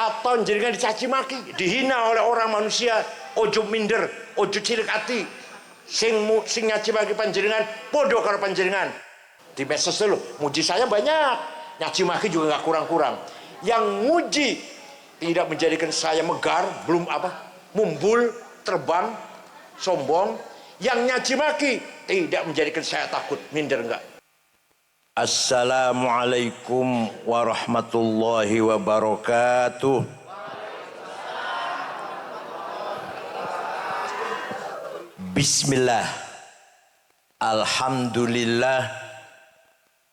atau jenengan dicaci maki, dihina oleh orang manusia, ojo minder, ojo cilik hati. Sing nyaci maki panjenengan podo karo panjenengan. Di medsos dulu, muji saya banyak, nyaci maki juga nggak kurang-kurang. Yang muji tidak menjadikan saya megar, belum mumbul, terbang, sombong. Yang nyaci maki tidak menjadikan saya takut, minder enggak. Assalamualaikum warahmatullahi wabarakatuh. Bismillah, alhamdulillah,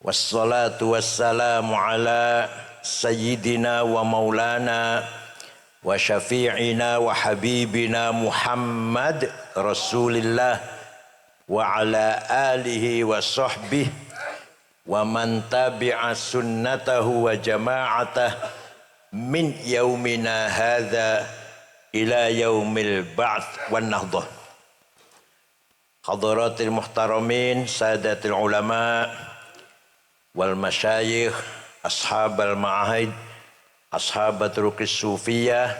wassalatu wassalamu ala sayyidina wa maulana wa syafi'ina wa habibina Muhammad Rasulillah wa ala alihi wa sahbihi wa man tabi'a sunnatahu wa jama'atah min yaumina hadha ila yaumil ba'th wan nahdah. Hadaratil muhtaramin, sadatil ulama wal masyayikh, ashabal ma'ahid, ashabatul ruqis sufiyah,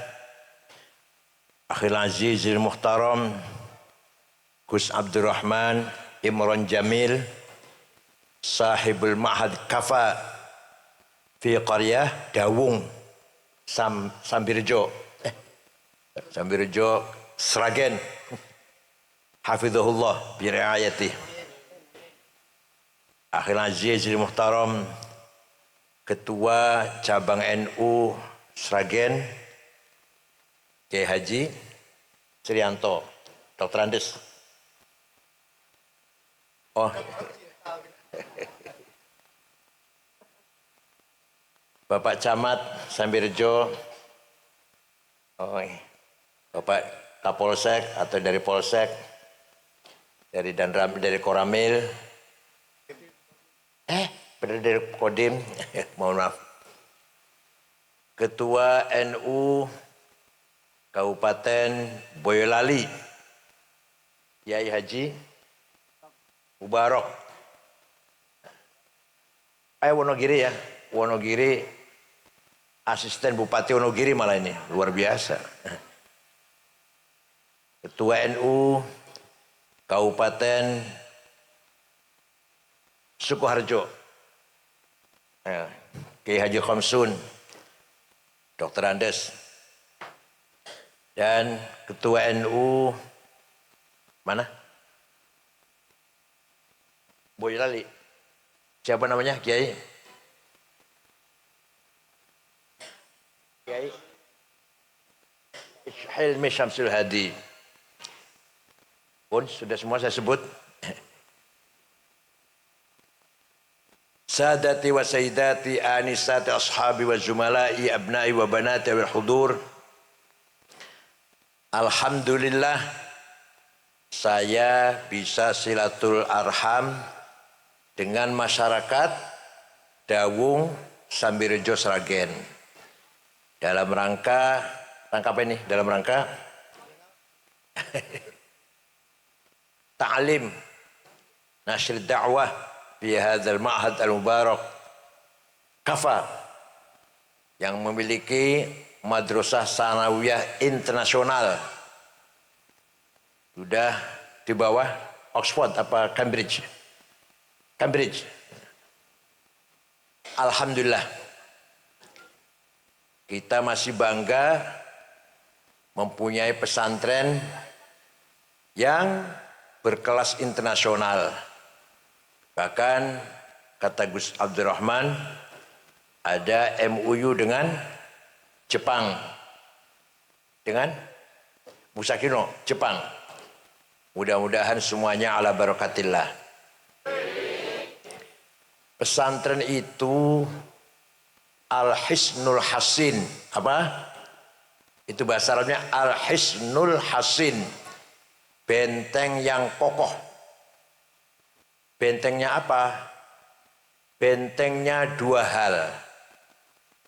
akhil azizil muhtaram Gus Abdurrahman Imran Jamil, sahibul ma'had kafa fi qaryah Dawung Sambirjo Sragen, hafizahullah bi riayatih. Akhil azizil muhtaram Ketua Cabang NU Sragen Kiai Haji Trianto Dr. Andes. Oh, Bapak Camat Sambirjo, Bapak Kapolsek atau dari Polsek, dari Danram, dari Koramil, benar dari Kodim, mohon maaf. Ketua NU Kabupaten Boyolali, Kiai Haji Mubarok. Wonogiri ya, Wonogiri, asisten Bupati Wonogiri malah ini, luar biasa. Ketua NU Kabupaten Sukoharjo, Kiai Haji Khamsun, Dr. Andes, dan Ketua NU mana? Boyolali. Siapa namanya? Kiai Hilmi Syamsul Hadi. Pun sudah semua saya sebut. Sadati wa sayyidati anisati ashabi wa zumala'i abna'i wa banati wal hudur. Alhamdulillah saya bisa silatul arham dengan masyarakat Dawung Sambirjo Sragen dalam rangka apa ini? Dalam rangka ta'lim nashr da'wah fi hadzal ma'had al-mubarak Kafa yang memiliki madrasah sanawiyah internasional. Sudah di bawah Oxford apa Cambridge. Alhamdulillah. Kita masih bangga mempunyai pesantren yang berkelas internasional. Bahkan kata Gus Abdurrahman ada MOU dengan Jepang. Dengan Musakino, Jepang. Mudah-mudahan semuanya ala barakatillah. Pesantren itu Al-Hisnul Hasin. Apa? Itu bahasa Arabnya Al-Hisnul Hasin. Benteng yang kokoh. Bentengnya apa? Bentengnya dua hal.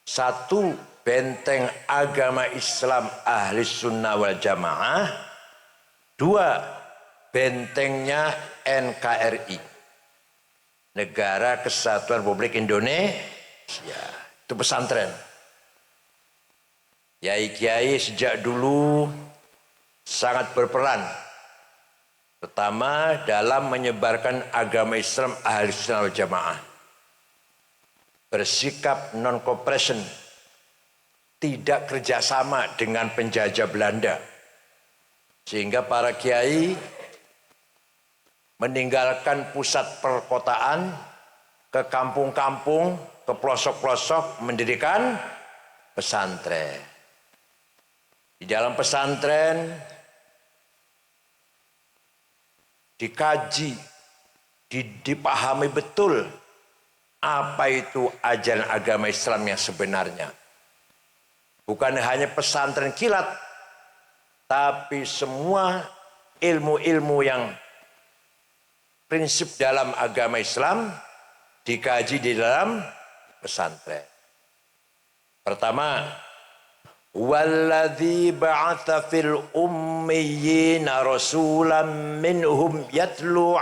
Satu, benteng agama Islam ahli sunnah wal jamaah. Dua, bentengnya NKRI. Negara Kesatuan Republik Indonesia. Itu pesantren. Kiai-kiai sejak dulu sangat berperan. Pertama dalam menyebarkan agama Islam Ahlus Sunnah wal Jamaah. Bersikap non-cooperation, tidak kerjasama dengan penjajah Belanda. Sehingga para kiai meninggalkan pusat perkotaan ke kampung-kampung, ke pelosok-pelosok mendirikan pesantren. Di dalam pesantren dikaji, dipahami betul apa itu ajaran agama Islam yang sebenarnya. Bukan hanya pesantren kilat, tapi semua ilmu-ilmu yang prinsip dalam agama Islam dikaji di dalam pesantren. Pertama, والذي بعث في الأميين رسولا منهم يتلو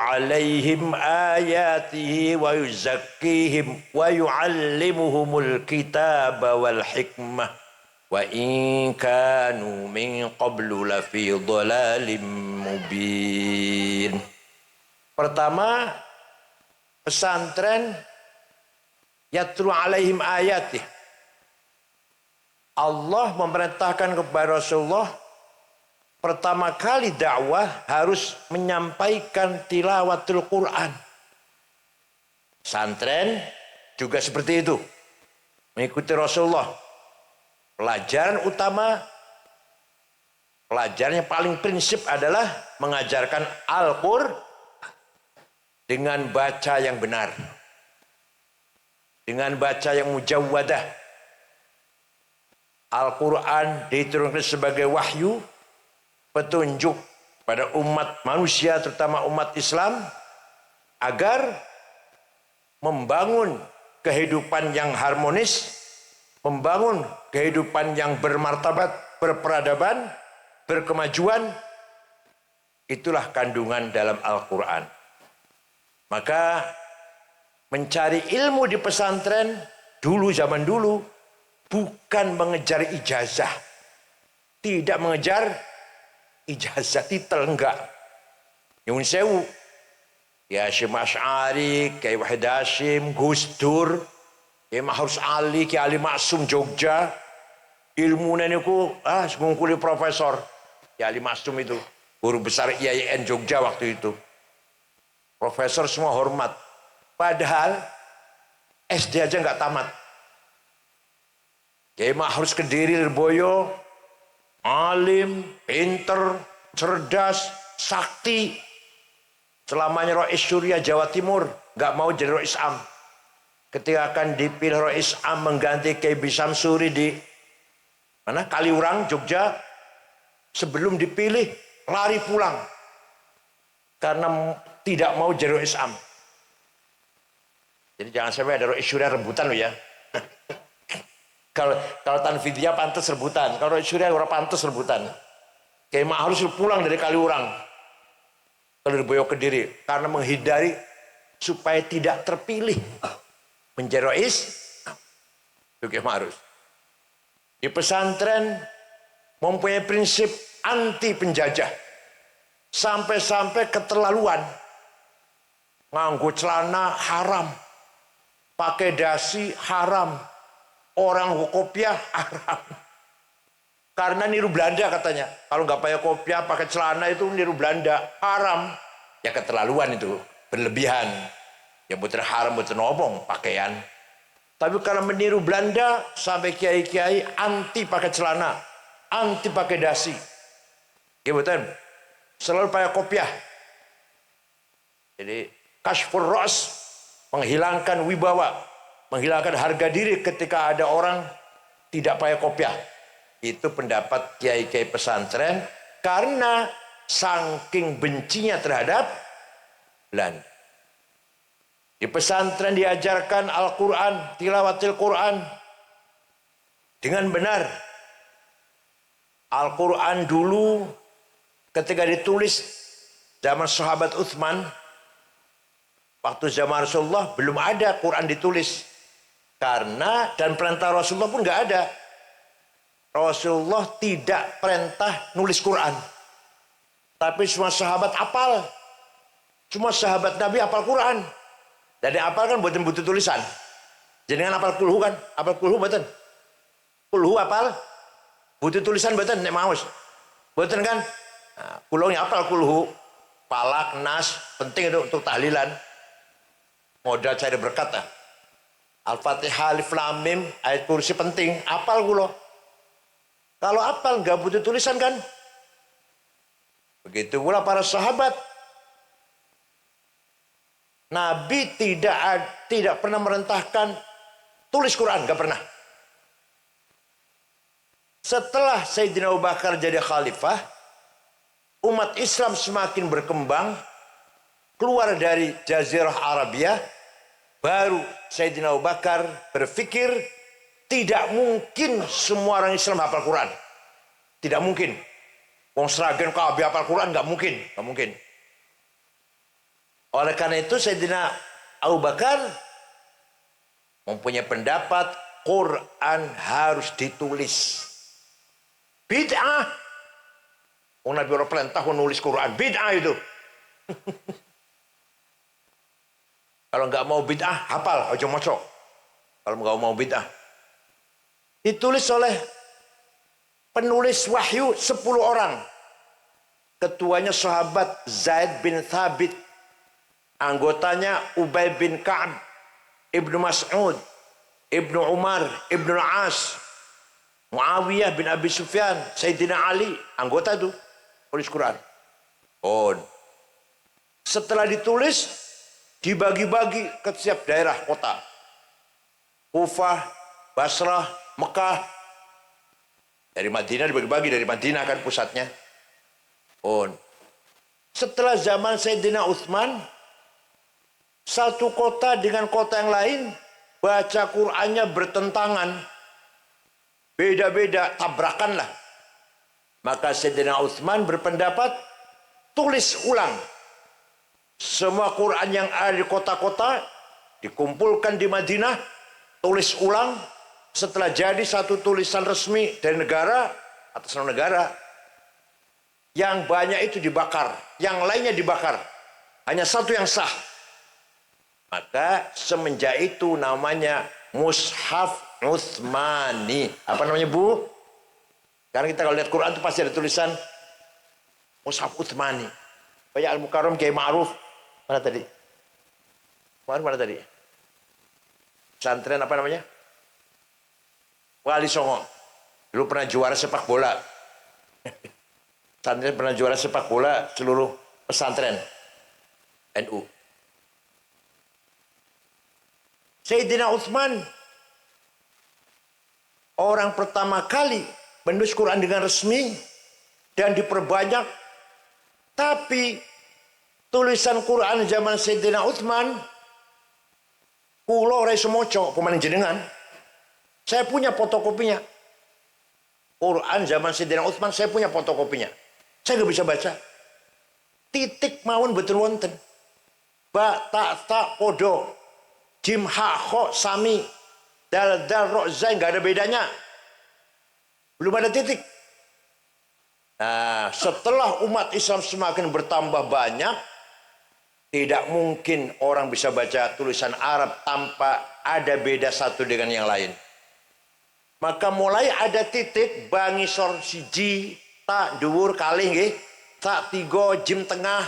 عليهم آياته ويزكيهم ويعلمهم الكتاب والحكمة وإن كانوا من قبل لفي ضلال مبين. Pertama, pesantren yatlu alaihim ayatih. Allah memerintahkan kepada Rasulullah pertama kali dakwah harus menyampaikan tilawatul Quran. Pesantren juga seperti itu. Mengikuti Rasulullah. Pelajaran utama, pelajaran yang paling prinsip adalah mengajarkan Al-Qur'an dengan baca yang benar. Dengan baca yang mujawwadah. Al-Quran diturunkan sebagai wahyu, petunjuk pada umat manusia, terutama umat Islam, agar membangun kehidupan yang harmonis, membangun kehidupan yang bermartabat, berperadaban, berkemajuan. Itulah kandungan dalam Al-Quran. Maka mencari ilmu di pesantren dulu, zaman dulu, bukan mengejar ijazah. Tidak mengejar ijazah, titel, enggak. Nyun sewu. Ya Syekh Asy'ari, Kiai Wahid Hasyim, Gus Dur, Kiai Mahrus Ali, Kiai Ali Maksum Jogja. Ilmunya niku ngungkuli profesor. Kiai Ali Maksum itu, guru besar IAIN Jogja waktu itu. Profesor semua hormat. Padahal SD aja nggak tamat. Kiai Mahrus Kediri Lirboyo, alim, pinter, cerdas, sakti. Selamanya Rois Surya Jawa Timur, nggak mau jadi Rois Am. Ketika akan dipilih Rois Am mengganti Kiai Bisam Suri di mana Kaliurang, Jogja, sebelum dipilih lari pulang karena tidak mau jadi Rois Am. Jadi jangan sampai ada Rois Surya rebutan loh ya. Kalau Tanfidia pantas rebutan, kalau Rois Surya ora pantas rebutan. Kiai Mahrus pulang dari Kaliurang ke Lirboyo Kediri karena menghindari supaya tidak terpilih menjadi Rois. Itu Kiai Mahrus. Di pesantren mempunyai prinsip anti penjajah. Sampai-sampai keterlaluan. Nganggo celana haram. Pakai dasi haram. Orang kopiah haram. Karena niru Belanda katanya. Kalau nggak pakai kopiah, pakai celana itu niru Belanda. Haram. Ya keterlaluan itu. Berlebihan. Ya betul haram, betul ngomong pakaian. Tapi kalau meniru Belanda, sampai kiai-kiai anti pakai celana. Anti pakai dasi. Ya betul. Selalu pakai kopiah. Jadi kashfur ra's. Menghilangkan wibawa, menghilangkan harga diri ketika ada orang tidak pakai kopiah. Itu pendapat kiai-kiai pesantren karena saking bencinya terhadap Belanda. Di pesantren diajarkan Al-Quran, tilawatil Quran dengan benar. Al-Quran dulu ketika ditulis zaman sahabat Utsman, waktu zaman Rasulullah belum ada Quran ditulis. Karena dan perintah Rasulullah pun nggak ada. Rasulullah tidak perintah nulis Quran. Tapi semua sahabat apal. Semua sahabat Nabi apal Quran. Jadi apal kan buatan butuh tulisan. Jadi kan apal kulhu kan? Apal kulhu buatan. Kulhu apal. Butuh tulisan buatan nek maus. Buatan kan? Nah, kulhunya apal kulhu. Palak, nas, penting itu untuk tahlilan. Modal cari berkat lah. Al-Fatihah, Alif Lam Mim, ayat kursi penting. Apal kulo. Kalau apal nggak butuh tulisan kan? Begitu pula para sahabat. Nabi tidak pernah merintahkan tulis Quran, nggak pernah. Setelah Sayyidina Abu Bakar jadi khalifah, umat Islam semakin berkembang, keluar dari Jazirah Arabia, baru Sayyidina Abu Bakar berpikir tidak mungkin semua orang Islam hafal Quran. Tidak mungkin. Wong Sragen kabeh hafal Quran, nggak mungkin, nggak mungkin. Oleh karena itu Sayyidina Abu Bakar mempunyai pendapat Quran harus ditulis. Bid'ah. Oh, Nabi orang perintah menulis Quran. Bid'ah itu. Kalau nggak mau bid'ah, hafal, ojo mocok. Kalau nggak mau bid'ah. Ditulis oleh penulis wahyu 10 orang. Ketuanya sahabat Zaid bin Thabit. Anggotanya Ubay bin Ka'ab, Ibnu Mas'ud, Ibnu Umar, Ibnu Al-As, Muawiyah bin Abi Sufyan, Sayyidina Ali, anggota itu tulis Quran. Oh. Setelah ditulis, dibagi-bagi ke setiap daerah kota. Kufah, Basrah, Mekah. Dari Madinah dibagi-bagi, dari Madinah kan pusatnya. Oh. Setelah zaman Sayyidina Utsman, satu kota dengan kota yang lain baca Qur'annya bertentangan. Beda-beda, tabrakan lah. Maka Sayyidina Utsman berpendapat, tulis ulang. Semua Quran yang ada di kota-kota, dikumpulkan di Madinah, tulis ulang. Setelah jadi satu tulisan resmi dari negara, atas nama negara, yang banyak itu dibakar, yang lainnya dibakar. Hanya satu yang sah. Maka semenjak itu namanya Mushaf Utsmani. Apa namanya, Bu? Karena kita kalau lihat Quran itu pasti ada tulisan Mushaf Utsmani. Kayak Al-Mukarram Kiai Ma'ruf. Mana tadi? Mana tadi? Pesantren apa namanya? Wali Songo. Dulu pernah juara sepak bola. Pesantren pernah juara sepak bola seluruh pesantren NU. Sayyidina Utsman orang pertama kali menulis Quran dengan resmi dan diperbanyak. Tapi tulisan Quran zaman Sayyidina Utsman kula ora iso maca pemaning jenengan. Saya punya fotokopinya. Quran zaman Sayyidina Utsman saya punya fotokopinya. Saya nggak bisa baca. Titik mawon betul wonten. Ba ta podo. Jim ha kho sami dal ro zai nggak ada bedanya. Belum ada titik. Nah, setelah umat Islam semakin bertambah banyak, tidak mungkin orang bisa baca tulisan Arab tanpa ada beda satu dengan yang lain. Maka mulai ada titik bangisor siji, tak dhuwur kalih nggih, tak tiga jim tengah,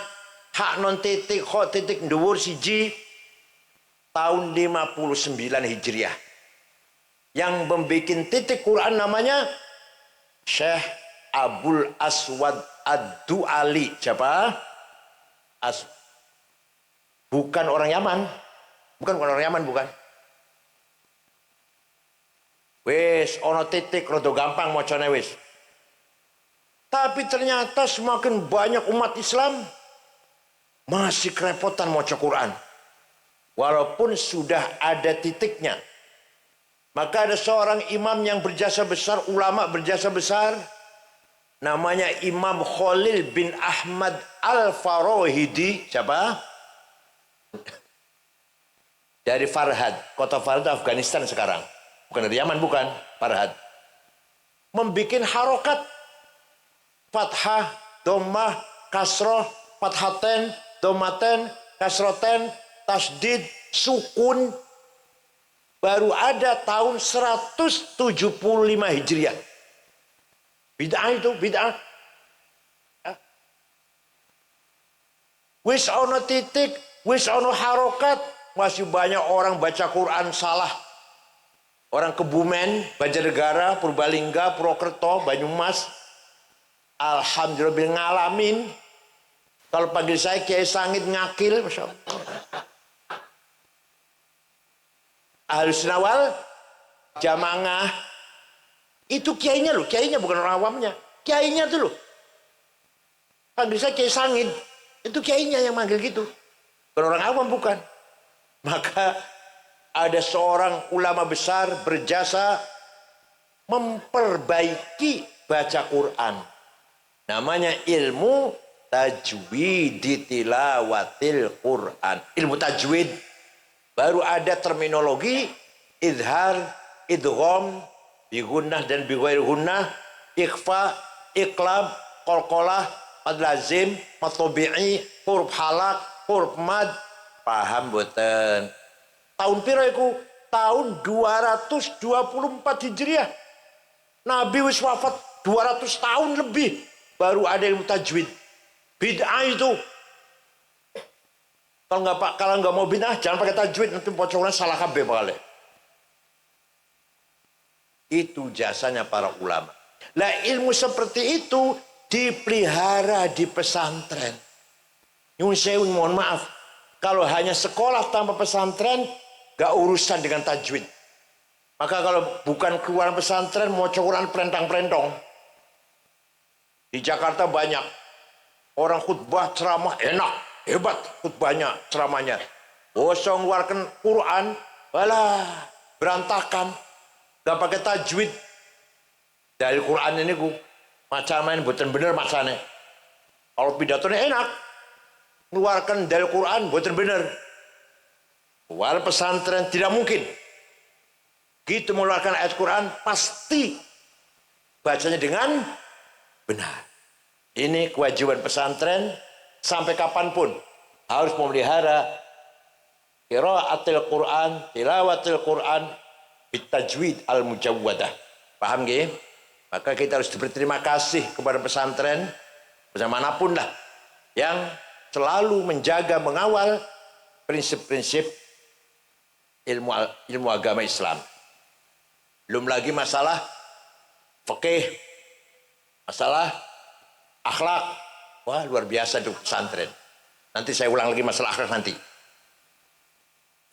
hak non titik, kho titik dhuwur siji, tahun 59 Hijriah. Yang membuat titik Quran namanya Syekh Abul Aswad Ad-Du'ali. Siapa? Bukan orang Yaman. Bukan orang Yaman, bukan. Wis, ono titik, rodo gampang mocone wis. Tapi ternyata semakin banyak umat Islam masih kerepotan maca Quran. Walaupun sudah ada titiknya. Maka ada seorang imam yang berjasa besar, ulama berjasa besar. Namanya Imam Khalil bin Ahmad Al-Farahidi. Siapa? dari Farhad, kota Farhad Afghanistan sekarang, bukan dari Yaman, bukan, Farhad, membikin harokat fathah, dhammah, kasroh, fathaten, dhammaten, kasroten, tasdid, sukun, baru ada tahun 175 Hijriah. Bid'ah itu, bid'ah. Wis ono titik, wis ono harokat, masih banyak orang baca Quran salah. Orang Kebumen, Banjarnegara, Purbalingga, Purwokerto, Banyumas, alhamdulillah ngalamin. Kalau panggil saya Kiai Sangit ngakil, Masya Allah. Ahlus Nawal, Jamaah, itu kiainya loh, kiainya bukan orang awamnya. Kiainya tuh loh. Panggil saya Kiai Sangit, itu kiainya yang manggil gitu. Bukan orang awam, bukan. Maka ada seorang ulama besar berjasa memperbaiki baca Quran. Namanya ilmu tajwid tilawatil Quran. Ilmu tajwid. Baru ada terminologi idhar, idgham, bigunnah dan bighairi gunnah, ikhfa, iqlab, qalqalah, mad lazim, mad tabi'i, huruf halak, huruf mad. Paham boten? Tahun pira iku? Tahun 224 Hijriah. Nabi wis wafat 200 tahun lebih baru ada ilmu tajwid. Bid'ah itu. Kalau nggak mau bid'ah jangan pakai tajwid, nanti pocongan salah kabeh bakal. Itu jasanya para ulama. Lah ilmu seperti itu dipelihara di pesantren. Nyun sewu, mohon maaf. Kalau hanya sekolah tanpa pesantren, gak urusan dengan tajwid. Maka kalau bukan keluar pesantren, mau Quran perentang-perentong. Di Jakarta banyak orang khutbah ceramah enak, hebat khutbahnya, ceramahnya. Bosong ngeluarkan Quran, walah berantakan, gak pakai tajwid. Dari Quran ini ku macam-macam buatan bener macamnya. Kalau pidatonya enak, mengeluarkan dari Quran buatan bener. Wal pesantren tidak mungkin. Gitu mengeluarkan ayat Quran pasti bacanya dengan benar. Ini kewajiban pesantren sampai kapanpun harus memelihara qiraatil Quran, tilawatil Quran bitajwid al-mujawwadah. Paham nggih? Maka kita harus berterima kasih kepada pesantren bagaimanapun lah yang selalu menjaga, mengawal prinsip-prinsip ilmu agama Islam. Belum lagi masalah fikih, masalah akhlak. Wah, luar biasa itu pesantren. Nanti saya ulang lagi masalah akhlak nanti.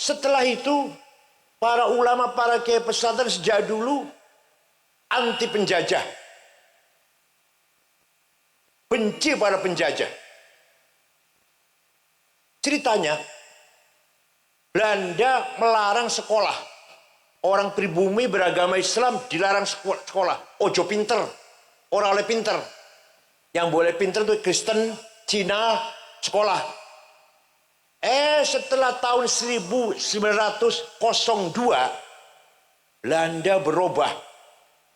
Setelah itu, para ulama, para kiai pesantren sejak dulu anti penjajah. Benci pada penjajah. Ceritanya, Belanda melarang sekolah. Orang pribumi beragama Islam dilarang sekolah. Ojo pinter, orang oleh pinter. Yang boleh pinter itu Kristen, Cina, sekolah. Setelah tahun 1902, Belanda berubah.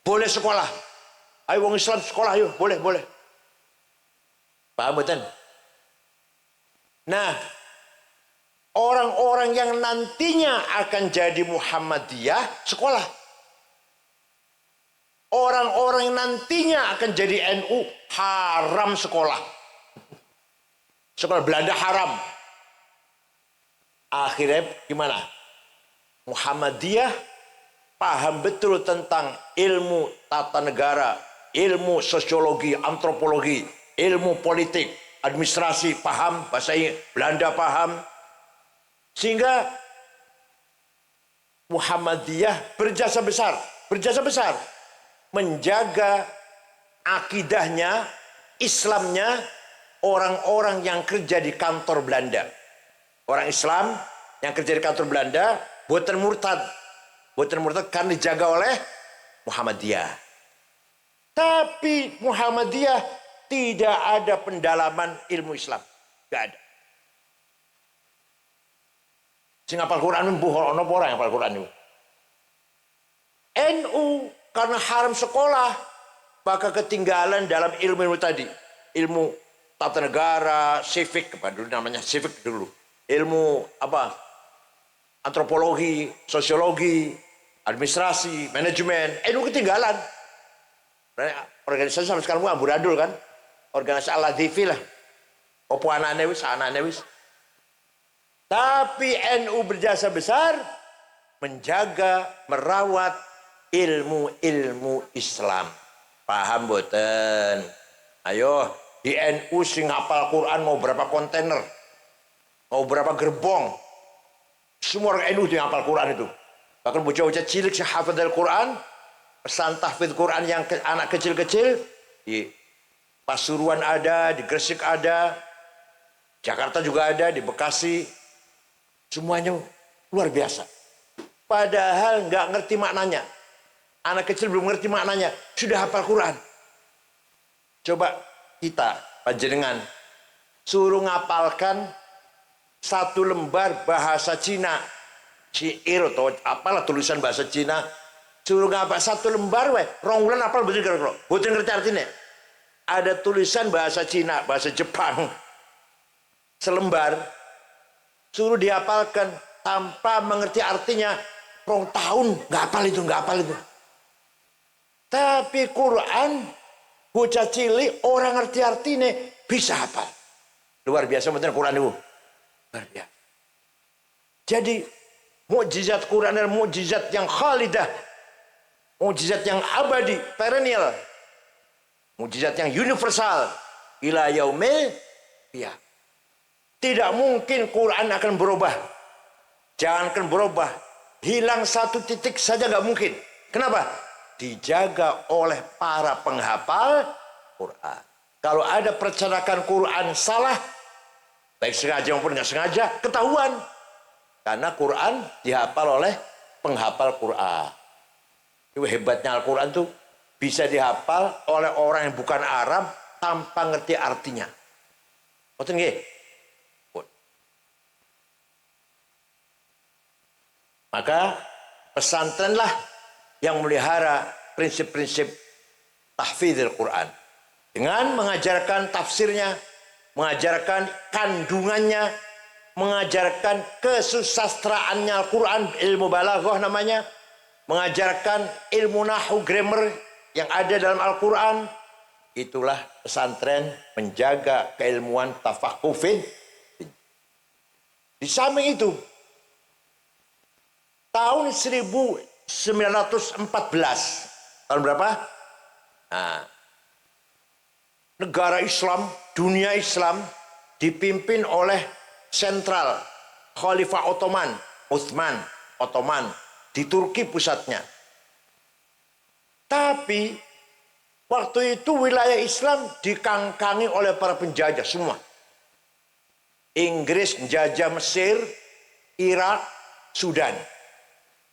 Boleh sekolah. Ayo wong Islam sekolah, ayo, boleh, boleh. Paham betul? Nah, orang-orang yang nantinya akan jadi Muhammadiyah sekolah. Orang-orang yang nantinya akan jadi NU haram sekolah. Sekolah Belanda haram. Akhirnya gimana? Muhammadiyah paham betul tentang ilmu tata negara, ilmu sosiologi, antropologi, ilmu politik, administrasi paham, bahasa Belanda paham. Sehingga Muhammadiyah berjasa besar menjaga akidahnya, Islamnya orang-orang yang kerja di kantor Belanda. Orang Islam yang kerja di kantor Belanda buatan murtad kan dijaga oleh Muhammadiyah. Tapi Muhammadiyah tidak ada pendalaman ilmu Islam, tidak ada. Sing hafal Quran mbuh ana apa ora yang hafal Quran niku. NU karena haram sekolah maka ketinggalan dalam ilmu tadi. Ilmu tata negara, civic, apa dulu namanya civic dulu. Ilmu apa? Antropologi, sosiologi, administrasi, manajemen. NU ketinggalan. Organisasi sampai sekarang amburadul kan. Organisasi Al-Ladhifi lah. Opo anane wis, anane wis. Tapi NU berjasa besar menjaga, merawat ilmu-ilmu Islam. Paham boten? Ayo, di NU sing hafal Quran mau berapa kontainer? Mau berapa gerbong? Semua orang NU yang hafal Quran itu. Bahkan bocah-bocah cilik yang hafal Quran, pesan tahfidz Quran yang anak kecil-kecil, di Pasuruan ada, di Gresik ada, Jakarta juga ada, di Bekasi. Semuanya luar biasa. Padahal nggak ngerti maknanya. Anak kecil belum ngerti maknanya, sudah hafal Quran. Coba kita, panjenengan, suruh ngapalkan satu lembar bahasa Cina. Syair atau apalah tulisan bahasa Cina. Suruh ngapal satu lembar, rong wulan apal betul kira-kira. Betul ngerti artinya. Ada tulisan bahasa Cina, bahasa Jepang. Selembar. Suruh dihafalkan tanpa mengerti artinya. Rong tahun, nggak hafal itu, nggak hafal itu. Tapi Quran, bocah cilik, orang ngerti artinya, bisa hafal. Luar biasa betul Quran itu. Luar biasa. Jadi, mukjizat Quran adalah mukjizat yang khalidah. Mukjizat yang abadi, perennial. Mukjizat yang universal. Ila yaumil qiyamah. Tidak mungkin Quran akan berubah. Jangankan berubah. Hilang satu titik saja nggak mungkin. Kenapa? Dijaga oleh para penghafal Quran. Kalau ada percetakan Quran salah, baik sengaja maupun nggak sengaja, ketahuan. Karena Quran dihafal oleh penghafal Quran. Itu hebatnya Al-Quran tuh bisa dihafal oleh orang yang bukan Arab tanpa ngerti artinya. Betul nggih? Maka pesantrenlah yang melihara prinsip-prinsip tahfidzul Quran dengan mengajarkan tafsirnya, mengajarkan kandungannya, mengajarkan kesusastraannya Al-Quran, ilmu balaghah namanya, mengajarkan ilmu nahwu grammar yang ada dalam Al-Quran. Itulah pesantren menjaga keilmuan tafaqufin. Di samping itu, tahun 1914, tahun berapa? Nah, negara Islam, dunia Islam dipimpin oleh sentral Khalifah Ottoman, Ottoman di Turki pusatnya. Tapi waktu itu wilayah Islam dikangkangi oleh para penjajah semua. Inggris menjajah Mesir, Irak, Sudan.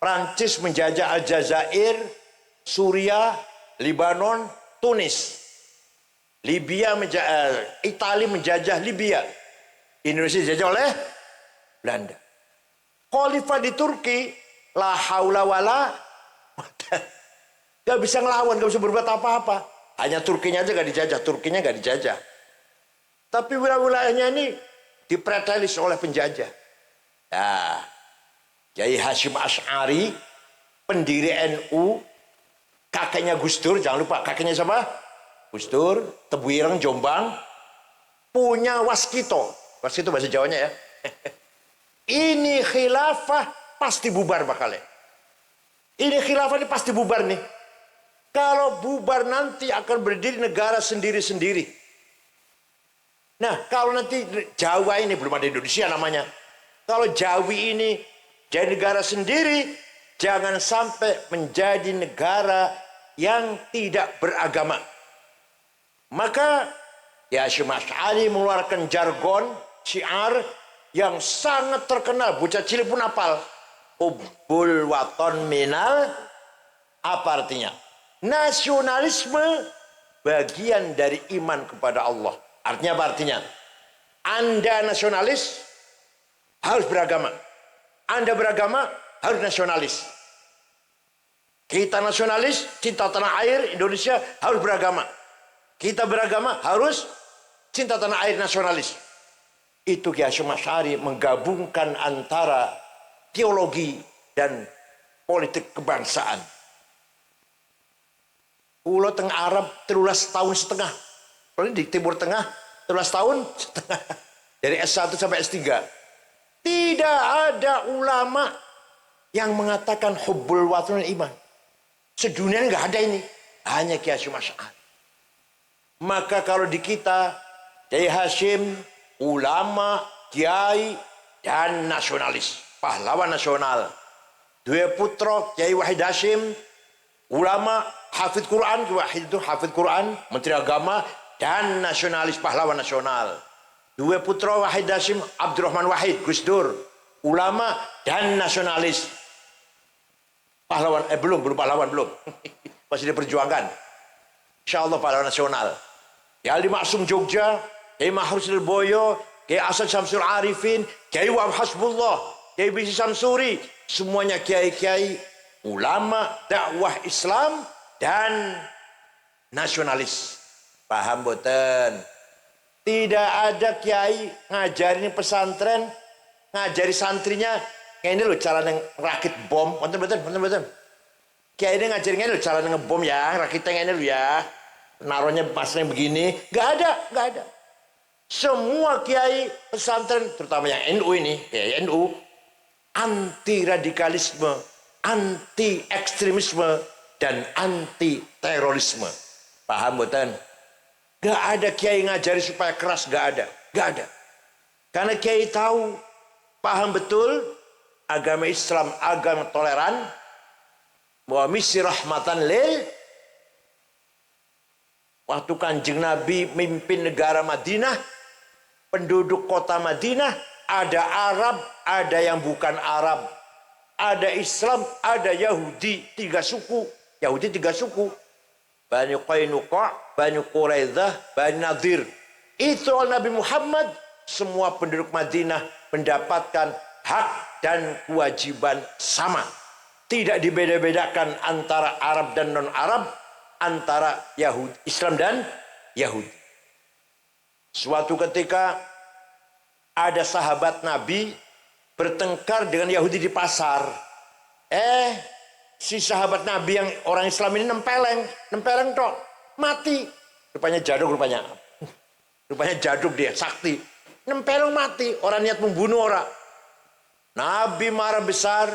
Prancis menjajah Aljazair, Suriah, Lebanon, Tunis. Italia menjajah Libya. Indonesia dijajah oleh Belanda. Khalifah di Turki, la haula wala, gak bisa ngelawan, gak bisa berbuat apa-apa. Hanya Turkinya aja gak dijajah, Turkinya gak dijajah. Tapi wilayah-wilayahnya ini dipretelis oleh penjajah. Nah, Kiai Hasyim Asy'ari, pendiri NU, kakeknya Gus Dur, jangan lupa kakeknya siapa? Gus Dur, Tebuireng, Jombang, punya waskito. Waskito bahasa Jawanya ya. Ini khilafah pasti bubar bakalnya. Ini khilafah ini pasti bubar nih. Kalau bubar nanti akan berdiri negara sendiri-sendiri. Nah, kalau nanti Jawa ini belum ada Indonesia namanya. Kalau Jawi ini jadi negara sendiri, jangan sampai menjadi negara yang tidak beragama. Maka ya Hasyim Asy'ari mengeluarkan jargon, syiar yang sangat terkenal, bocah cilik pun hafal. Hubbul waton minal, apa artinya? Nasionalisme bagian dari iman kepada Allah. Artinya apa artinya? Anda nasionalis harus beragama. Anda beragama harus nasionalis. Kita nasionalis, cinta tanah air Indonesia harus beragama. Kita beragama harus cinta tanah air, nasionalis. Itu Kiai Hasyim Asy'ari menggabungkan antara teologi dan politik kebangsaan. Pulau Tengah Arab 13 tahun setengah. Kalau di Timur Tengah 13 tahun setengah. Dari S1 sampai S3. Tidak ada ulama yang mengatakan hubbul watan iman. Sedunia nggak ada ini. Hanya Kiai Hasyim Asy'ari. Maka kalau di kita, Kiai Hasyim, ulama, kiai, dan nasionalis. Pahlawan nasional. Dua putra, Kiai Wahid Hasyim, ulama, hafidz Quran, Wahid itu hafidz Quran, Menteri Agama, dan nasionalis, pahlawan nasional. Dua putra Wahid Hasyim, Abdurrahman Wahid, Gus Dur, ulama dan nasionalis. Pahlawan, belum pahlawan, belum. Masih diperjuangkan. Insya Allah pahlawan nasional. Kiai Ali Maksum Jogja, Kiai Mahrus Boyo, Kiai Asad Syamsul Arifin, Kiai Wahab Hasbullah, Kiai Bisi Samsuri, semuanya kiai-kiai, ulama, dakwah Islam, dan nasionalis. Paham boten? Tidak ada kiai ngajarin pesantren, ngajari santrinya, kayak ini loh cara ngerakit bom, betul. Kiai ini ngajarin ini loh cara ngebom ya, rakitnya ini loh ya, naruhnya pasnya begini, nggak ada. Semua kiai pesantren, terutama yang NU ini, kiai NU, anti radikalisme, anti ekstremisme, dan anti terorisme. Paham boten? Gak ada kiai ngajari supaya keras, gak ada. Karena kiai tahu, paham betul, agama Islam, agama toleran, bahwa misi rahmatan lil. Waktu Kanjeng Nabi mimpin negara Madinah, penduduk kota Madinah, ada Arab, ada yang bukan Arab. Ada Islam, ada Yahudi, 3 suku. Yahudi 3 suku. Bani Qainuqa, Bani Quraidah, Bani Nadir. Itu Nabi Muhammad, semua penduduk Madinah mendapatkan hak dan kewajiban sama. Tidak dibeda-bedakan antara Arab dan non-Arab, antara Yahudi, Islam dan Yahudi. Suatu ketika ada sahabat Nabi bertengkar dengan Yahudi di pasar. Si sahabat Nabi yang orang Islam ini nempeleng tok, mati. Rupanya jaduk dia, sakti. Nempeleng mati, orang niat membunuh orang. Nabi marah besar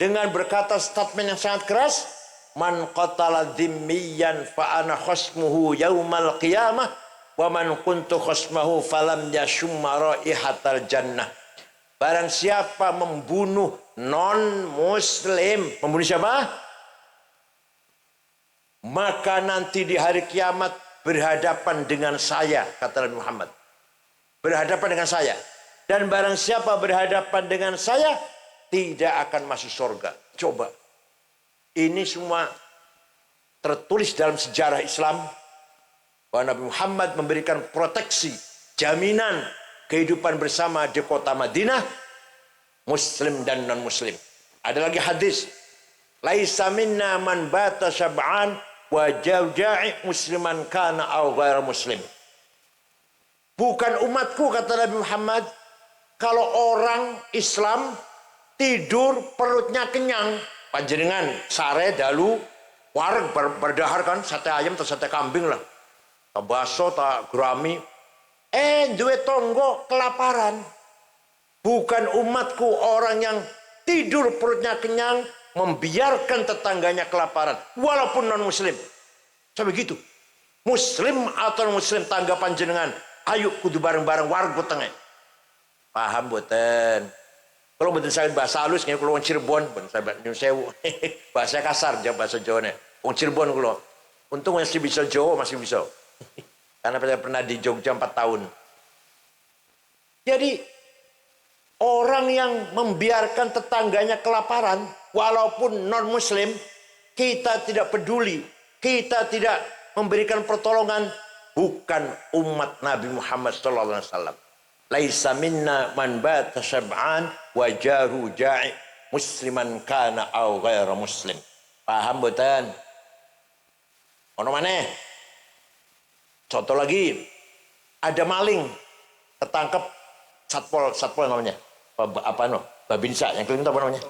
dengan berkata statement yang sangat keras, man qatala dhimmiyan fa ana khasmuhu yaumal qiyamah wa man kuntu khasmahu falam yashumma raihatal jannah. Barang siapa membunuh non-muslim, membunuh siapa? Maka nanti di hari kiamat berhadapan dengan saya, kata Nabi Muhammad. Berhadapan dengan saya. Dan barang siapa berhadapan dengan saya, tidak akan masuk surga. Coba. Ini semua tertulis dalam sejarah Islam. Bahwa Nabi Muhammad memberikan proteksi, jaminan kehidupan bersama di kota Madinah, Muslim dan non-Muslim. Ada lagi hadis, laisa minna man bata syab'an wa jauja'i musliman kana aw ghairu muslim. Bukan umatku, kata Nabi Muhammad, kalau orang Islam tidur perutnya kenyang, panjenengan sare dalu wareg berdahar kan, sate ayam atau sate kambing lah, tak baso tak gurami, duwe tonggo kelaparan. Bukan umatku orang yang tidur perutnya kenyang, membiarkan tetangganya kelaparan, walaupun non-muslim. Sampai gitu. Muslim atau non-muslim tangga panjenengan, ayo kudu bareng-bareng warga tengah. Paham boten? Kalau betul saya bahasa halus, kalau orang Cirebon, bahasa kasar, bahasa Jawa nih. Orang Cirebon kalau, untung masih bisa Jawa, masih bisa. Karena saya pernah di Jogja 4 tahun. Jadi orang yang membiarkan tetangganya kelaparan, walaupun non-muslim, kita tidak peduli, kita tidak memberikan pertolongan, bukan umat Nabi Muhammad SAW. Laisa minna man bata syab'an wa jaru ja'i musliman kana au ghaira muslim. Paham mboten? Ono maneh. Contoh lagi, ada maling ketangkep satpol namanya. Apa no? Babinsa yang keliling apa namanya?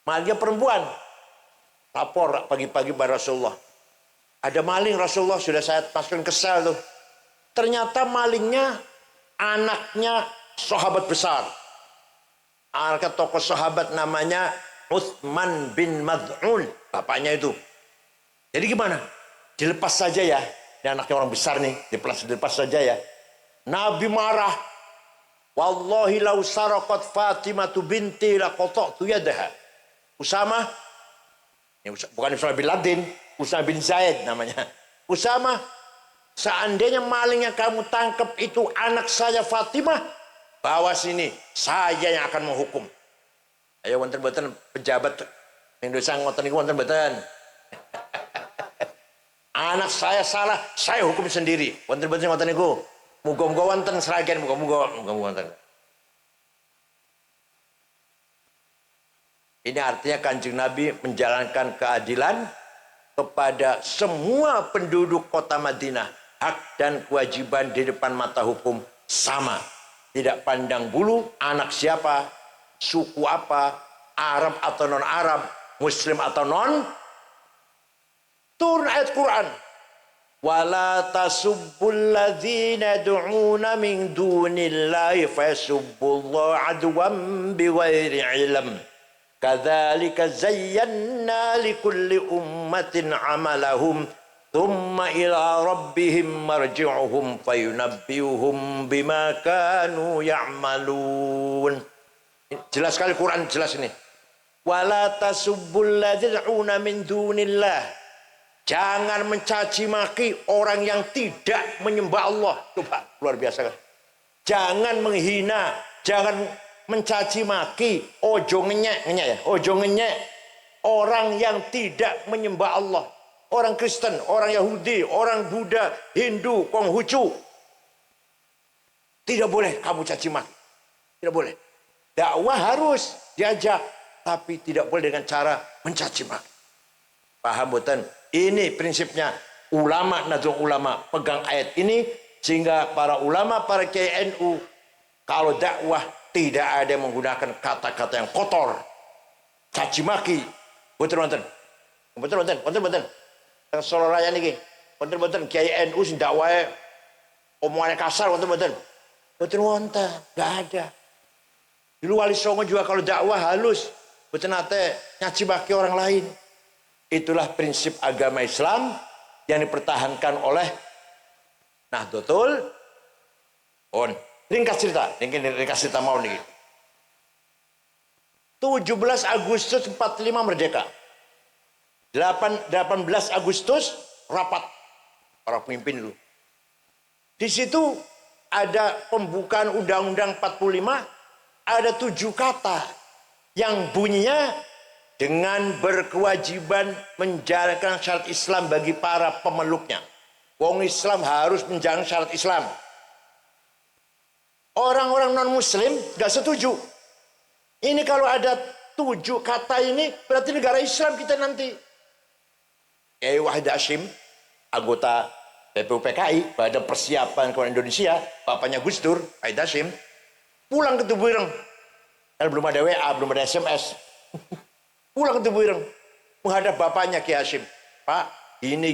Malingnya perempuan. Lapor pagi-pagi pada Rasulullah. Ada maling, Rasulullah, sudah saya masukin ke sel tuh. Ternyata malingnya anaknya sahabat besar. Anak tokoh sahabat namanya Utsman bin Mad'un, bapaknya itu. Jadi gimana? Dilepas saja ya. Ini anaknya orang besar nih, dilepas saja ya. Nabi marah. Wallahi lau saraqat Fatimah binti laqata'tu yadaha. Usama, bukan Usama bin Laden, Usama bin Zaid namanya. Usama, seandainya malingnya kamu tangkap itu anak saya Fatimah, bawa sini, saya yang akan menghukum. Ayo wonten-wonten pejabat Indonesia ngoten niku wonten-wonten. Anak saya salah, saya hukum sendiri. Wonten-wonten ngoten niku. Muga-muga wonten seragen, muga-muga wonten. Ini artinya Kanjeng Nabi menjalankan keadilan kepada semua penduduk kota Madinah. Hak dan kewajiban di depan mata hukum sama. Tidak pandang bulu, anak siapa, suku apa, Arab atau non-Arab, Muslim atau non. Turun ayat Quran. Wala tasubbul ladzina yad'una min dunillahi fayasubbullaha adwan bighairi ilm. Kadzalika zayyana likulli ummatin amalahum thumma ila rabbihim marji'uhum fayunabbi'uhum bima kanu ya'malun. Jelas sekali Quran, jelas ini. Wala tasubbul ladzina yad'una min dunillah. Jangan mencaci maki orang yang tidak menyembah Allah. Coba, luar biasa kan? Jangan menghina, jangan mencaci maki, ojo ngenyek ya, ojo ngenyek orang yang tidak menyembah Allah. Orang Kristen, orang Yahudi, orang Buddha, Hindu, Konghucu. Tidak boleh kamu caci maki. Tidak boleh. Dakwah harus diajak, tapi tidak boleh dengan cara mencaci maki. Paham boten? Ini prinsipnya ulama Nahdlatul Ulama pegang ayat ini sehingga para ulama, para kiai NU kalau dakwah tidak ada yang menggunakan kata-kata yang kotor, caci maki. Boten. Yang Solo Raya niki, boten kiai NU sing dakwahe omongane kasar boten. Boten, enggak ada. Dulu Wali Songo juga kalau dakwah halus, boten nate nyaci maki orang lain. Itulah prinsip agama Islam yang dipertahankan oleh Nahdlatul Ulama. Ringkas cerita mau nih. 17 Agustus 45 merdeka. 18 Agustus rapat para pemimpin dulu. Di situ ada pembukaan Undang-Undang 45, ada 7 kata yang bunyinya dengan berkewajiban menjalankan syariat Islam bagi para pemeluknya. Wong Islam harus menjalankan syariat Islam. Orang-orang non-Muslim gak setuju. Ini kalau ada 7 kata ini berarti negara Islam kita nanti. Kiai Wahid Hasyim, anggota BPUPKI, pada persiapan ke Indonesia, bapaknya Gus Dur, Wahid Hasyim, pulang ke Tubuireng. Kan belum ada WA, belum ada SMS. Pulang ke Tubuireng, menghadap bapaknya Kiai Hasyim. Pak, gini.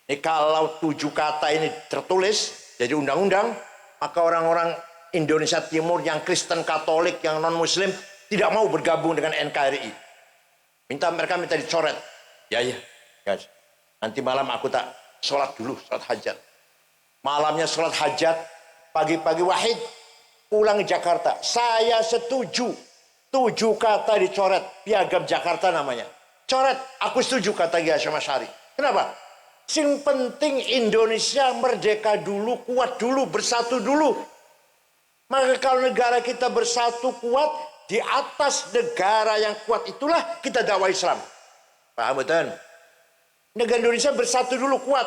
Ini kalau 7 kata ini tertulis jadi undang-undang, maka orang-orang Indonesia Timur yang Kristen Katolik, yang non-Muslim tidak mau bergabung dengan NKRI. Mereka minta dicoret. Ya, guys. Nanti malam aku tak sholat dulu, sholat hajat. Malamnya sholat hajat, pagi-pagi Wahid pulang ke Jakarta. Saya setuju. 7 kata dicoret, Piagam Jakarta namanya. Coret, aku setuju kata Kiai Hasyim Asy'ari. Kenapa? Sing penting Indonesia merdeka dulu, kuat dulu, bersatu dulu. Maka kalau negara kita bersatu kuat, di atas negara yang kuat itulah kita dakwah Islam. Paham betul? Negara Indonesia bersatu dulu kuat.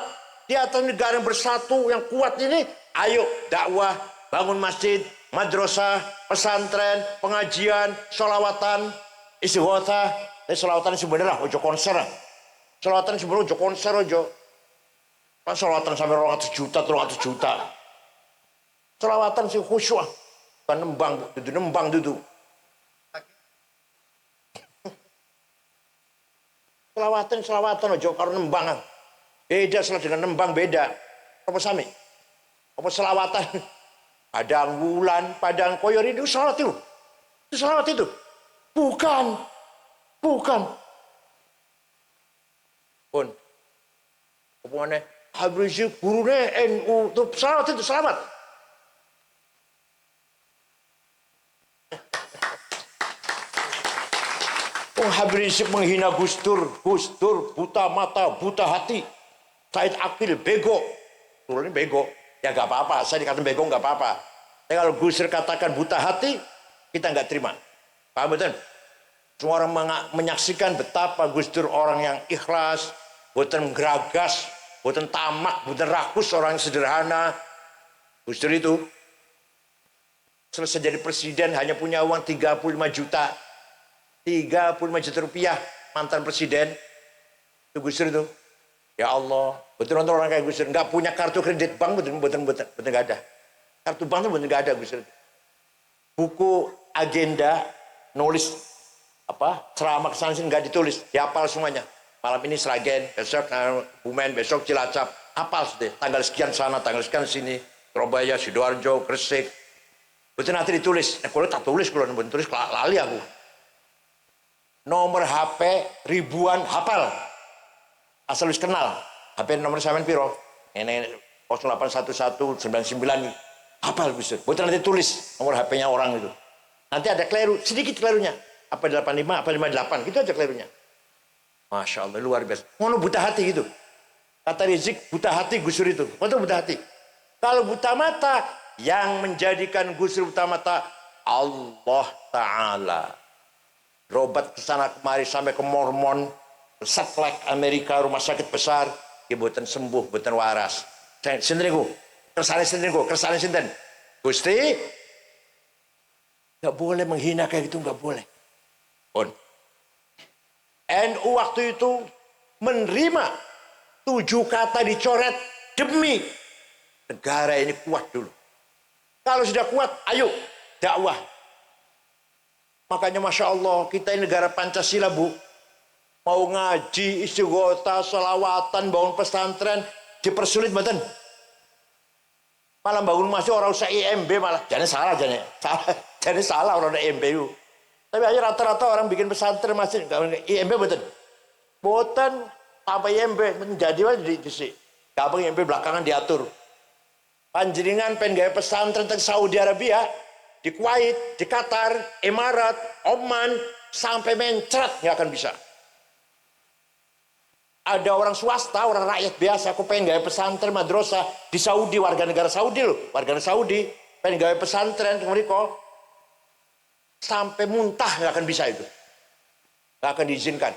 di atas negara yang bersatu, yang kuat ini, ayo dakwah, bangun masjid, madrasah, pesantren, pengajian, sholawatan, istighothah. Sholawatan sebenarnya ojo konser. Sholawatan sebenarnya ojo konser ojo. Kan sholawatan sampai 200 juta, 300 juta. Sholawatan sih khusyuk. Kan nembang duduk. Selawatan ojo karo nembang. Beda salah dengan nembang beda. Apa sami? Apa selawatan? Padang bulan, padang koyor itu salat itu. Itu salat itu. Bukan. Pun. Apa Habib Rizik gurune NU itu salat itu selamat. Habib Rizik menghina Gus Dur buta mata, buta hati. Said Akil bego. Turunnya bego. Ya gak apa-apa, saya dikatakan bego gak apa-apa. Tapi kalau Gus Dur katakan buta hati, kita gak terima. Paham betul? Semua orang menyaksikan betapa Gus Dur orang yang ikhlas, bukan geragas, bukan tamak, bukan rakus, orang yang sederhana. Gus Dur itu selesai jadi presiden hanya punya uang 35 juta. 35 juta rupiah mantan presiden. Itu Gus Dur itu. Ya Allah, betul orang kayak Gus Dur nggak punya kartu kredit bank, betul nggak ada. Kartu bank itu betul nggak ada Gus Dur. Buku agenda nulis ceramah kesana sini nggak ditulis, dihafal semuanya. Malam ini Sragen, besok Bumen, besok Cilacap, hafal sudah. Tanggal sekian sana, tanggal sekian sini, Surabaya, Sidoarjo, Gresik. Betul nanti ditulis. Kalau tak tulis, kalau tulis lali aku. Nomor HP ribuan hafal. Asal wis kenal. HP nomor sampean piro? Ini 081199 hafal bisa. Betul nanti tulis nomor HP-nya orang itu. Nanti ada keliru, sedikit kelirunya. Apa 85, apa 58, gitu aja kelirunya. Masya Allah, luar biasa. Ngono buta hati gitu. Kata Rizik, buta hati Gus Dur itu. Betul buta hati. Kalau buta mata, yang menjadikan Gus Dur buta mata, Allah Ta'ala. Berobat ke sana kemari sampai ke Mormon, satelit Amerika, rumah sakit besar, dia buatan sembuh, buatan waras. Sendiriku, kersane sinten. Gusti, nggak boleh menghina kayak gitu, nggak boleh. Pun. NU waktu itu menerima 7 kata dicoret demi negara ini kuat dulu. Kalau sudah kuat, ayo dakwah. Makanya Masya Allah, kita ini negara Pancasila, Bu. Mau ngaji, istighothah, sholawatan, bangun pesantren, dipersulit badan. Malah bangun masjid orang usah IMB malah. Jangan salah, jangan salah orang ada IMB itu. Tapi aja rata-rata orang bikin pesantren masjid, IMB betul. Boten apa IMB menjadi aja di sini. Gampang IMB belakangan diatur. Panjenengan pengen gaya pesantren di Saudi Arabia, di Kuwait, di Qatar, Emirat, Oman, sampai mencret nggak akan bisa. Ada orang swasta, orang rakyat biasa, aku pengen gaya pesantren madrasah di Saudi, warga negara Saudi loh, warga negara Saudi, pengen gaya pesantren mereka sampai muntah nggak akan bisa itu, nggak akan diizinkan.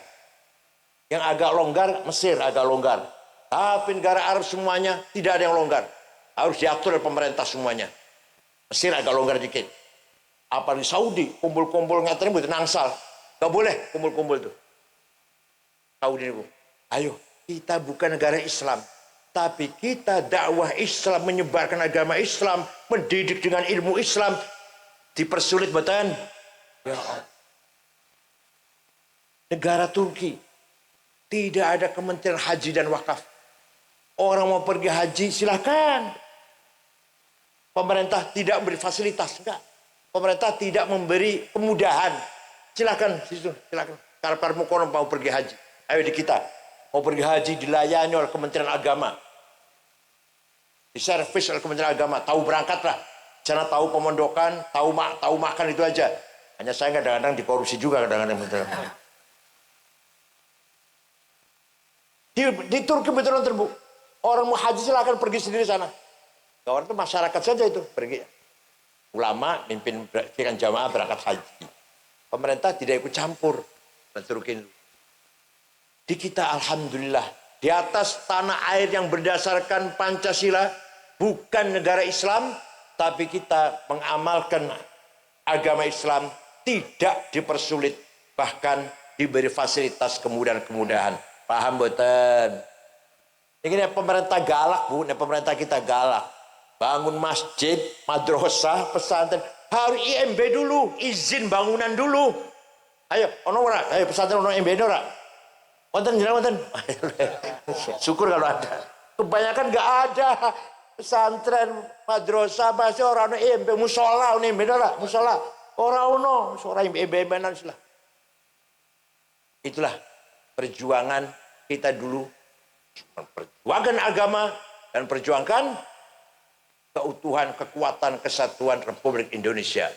Yang agak longgar Mesir agak longgar, tapi negara Arab semuanya tidak ada yang longgar, harus diatur oleh pemerintah semuanya. Mesir agak longgar dikit. Apa di Saudi kumpul-kumpul ngatain buat nangsal, nggak boleh kumpul-kumpul itu. Saudi itu. Ayo, kita bukan negara Islam, tapi kita dakwah Islam, menyebarkan agama Islam, mendidik dengan ilmu Islam, dipersulit betul. Ya Allah. Negara Turki tidak ada Kementerian Haji dan Wakaf. Orang mau pergi haji silahkan. Pemerintah tidak memberi fasilitas, enggak. Pemerintah tidak memberi kemudahan. Silahkan, silahkan. Kalau parmukono mau pergi haji, ayo di kita. Mau pergi haji dilayani oleh Kementerian Agama. Diservis oleh Kementerian Agama. Tahu berangkatlah. Jangan tahu pemondokan, tahu makan itu aja. Hanya saya kadang-kadang dikorupsi juga kadang-kadang. Di Turki betul terbuk. Orang mau haji silahkan pergi sendiri sana. Orang itu masyarakat saja itu pergi. Ulama mimpin jamaah berangkat haji. Pemerintah tidak ikut campur. Turki. Di kita alhamdulillah di atas tanah air yang berdasarkan Pancasila, bukan negara Islam, tapi kita mengamalkan agama Islam, tidak dipersulit, bahkan diberi fasilitas kemudahan-kemudahan. Paham boten? Ini pemerintah galak, Bu, ini pemerintah kita galak. Bangun masjid, madrasah, pesantren, harus IMB dulu, izin bangunan dulu. Ayo, ono ora? Ayo pesantren ono IMB ora? Wonten jenengan wonten? Syukur kalau ada. Kebanyakan enggak ada. Pesantren, madrasah, masih orang ono IMB, musola ono IMB ora? Musola. Ora ono, ora IMB-IMB-an lah. Itulah perjuangan kita dulu. Perjuangan agama dan perjuangkan keutuhan, kekuatan, kesatuan Republik Indonesia.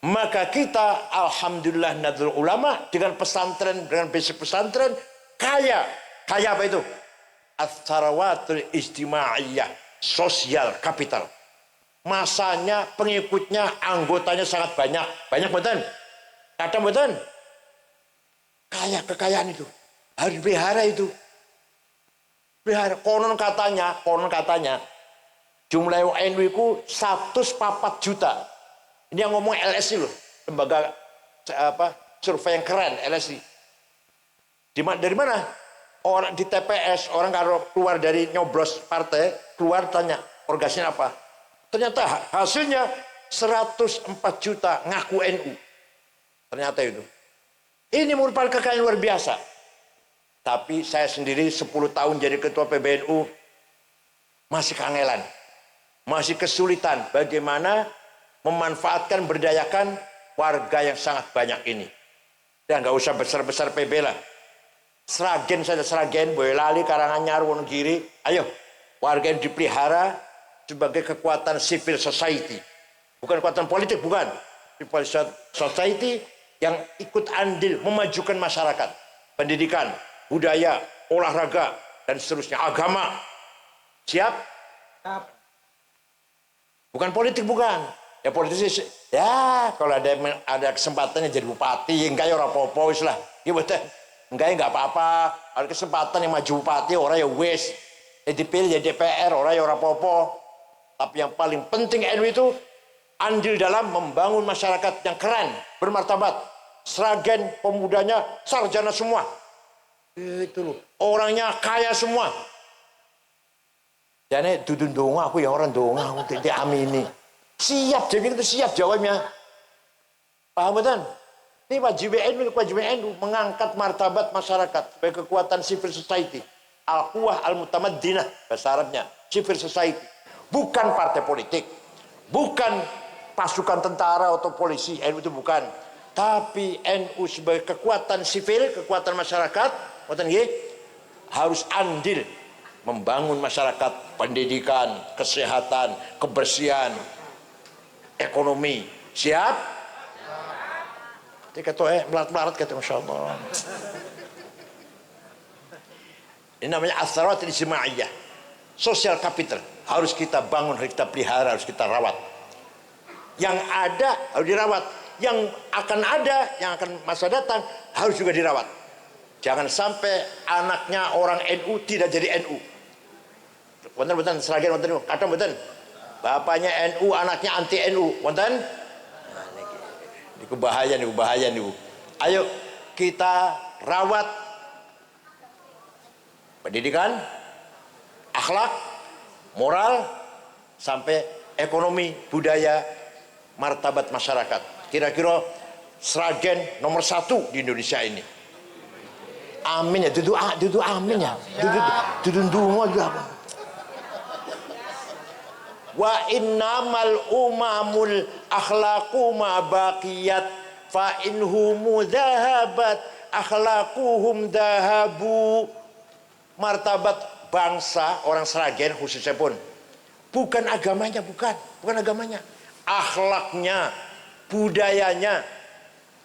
Maka kita alhamdulillah Nahdlatul Ulama dengan pesantren, dengan basic pesantren kaya. Kaya apa itu? Ats-tsarawatul ijtimaiyah, sosial kapital. Masanya, pengikutnya, anggotanya sangat banyak. Banyak betul? Kadang betul? Kaya kekayaan itu. Harus dipelihara itu. Pelihara. Konon katanya jumlah NU itu 104 juta. Ini yang ngomong LSI loh, lembaga survei yang keren LSI. Dari mana? Orang di TPS, orang kalau keluar dari nyoblos partai, keluar tanya organisasinya apa. Ternyata hasilnya 104 juta ngaku NU. Ternyata itu. Ini merupakan kekayaan luar biasa. Tapi saya sendiri 10 tahun jadi ketua PBNU masih kangelan. Masih kesulitan bagaimana memanfaatkan, berdayakan warga yang sangat banyak ini. Ya nggak usah besar-besar PB lah. Sragen saja, Sragen, Boyolali, Karanganyar, Wonogiri. Ayo, warga yang dipelihara sebagai kekuatan civil society. Bukan kekuatan politik, bukan. Civil society yang ikut andil memajukan masyarakat. Pendidikan, budaya, olahraga, dan seterusnya. Agama. Siap? Bukan politik, bukan. Ya politisi, ya kalau ada kesempatannya jadi bupati, enggak ya orang apa-apa wis lah. Gimana? Enggak ya enggak apa-apa. Ada kesempatan yang maju bupati, orang ya wis. Ya dipilih jadi DPR, orang ya orang apa-apa. Tapi yang paling penting NU itu andil dalam membangun masyarakat yang keren, bermartabat. Sragen pemudanya sarjana semua. Itu loh. Orangnya kaya semua. Jadi dudun donga, aku ya orang donga, aku diamini. Siap, jadi itu siap jawabnya. Paham betul? Ini kewajiban NU mengangkat martabat masyarakat sebagai kekuatan civil society. Al-Quwah Al-Mutamaddinah, bahasa Arabnya, civil society. Bukan partai politik, bukan pasukan tentara atau polisi, NU itu bukan. Tapi NU sebagai kekuatan sipil, kekuatan masyarakat, harus andil membangun masyarakat, pendidikan, kesehatan, kebersihan, ekonomi. Siap? Dia kata melarat kata Masya Allah. Ini namanya ats-tsarawatul ijtimaiyah, social capital. Harus kita bangun, harus kita pelihara, harus kita rawat. Yang ada harus dirawat, yang akan ada, yang akan masa datang harus juga dirawat. Jangan sampai anaknya orang NU tidak jadi NU. Wonten Sragen wonten kadang wonten. Bapaknya NU, anaknya anti NU. Wonten? Ini bahaya nih, Bu. Ayo kita rawat pendidikan, akhlak, moral, sampai ekonomi, budaya, martabat masyarakat. Kira-kira Sragen nomor 1 di Indonesia ini. Amin ya, duduk amin ya. Duduk dungo juga. Wa innamal umamul akhlaqu ma baqiyat fa inhum dhahabat akhlaquhum dhahabu. Martabat bangsa orang Sragen khususnya pun bukan agamanya, bukan agamanya, akhlaknya, budayanya.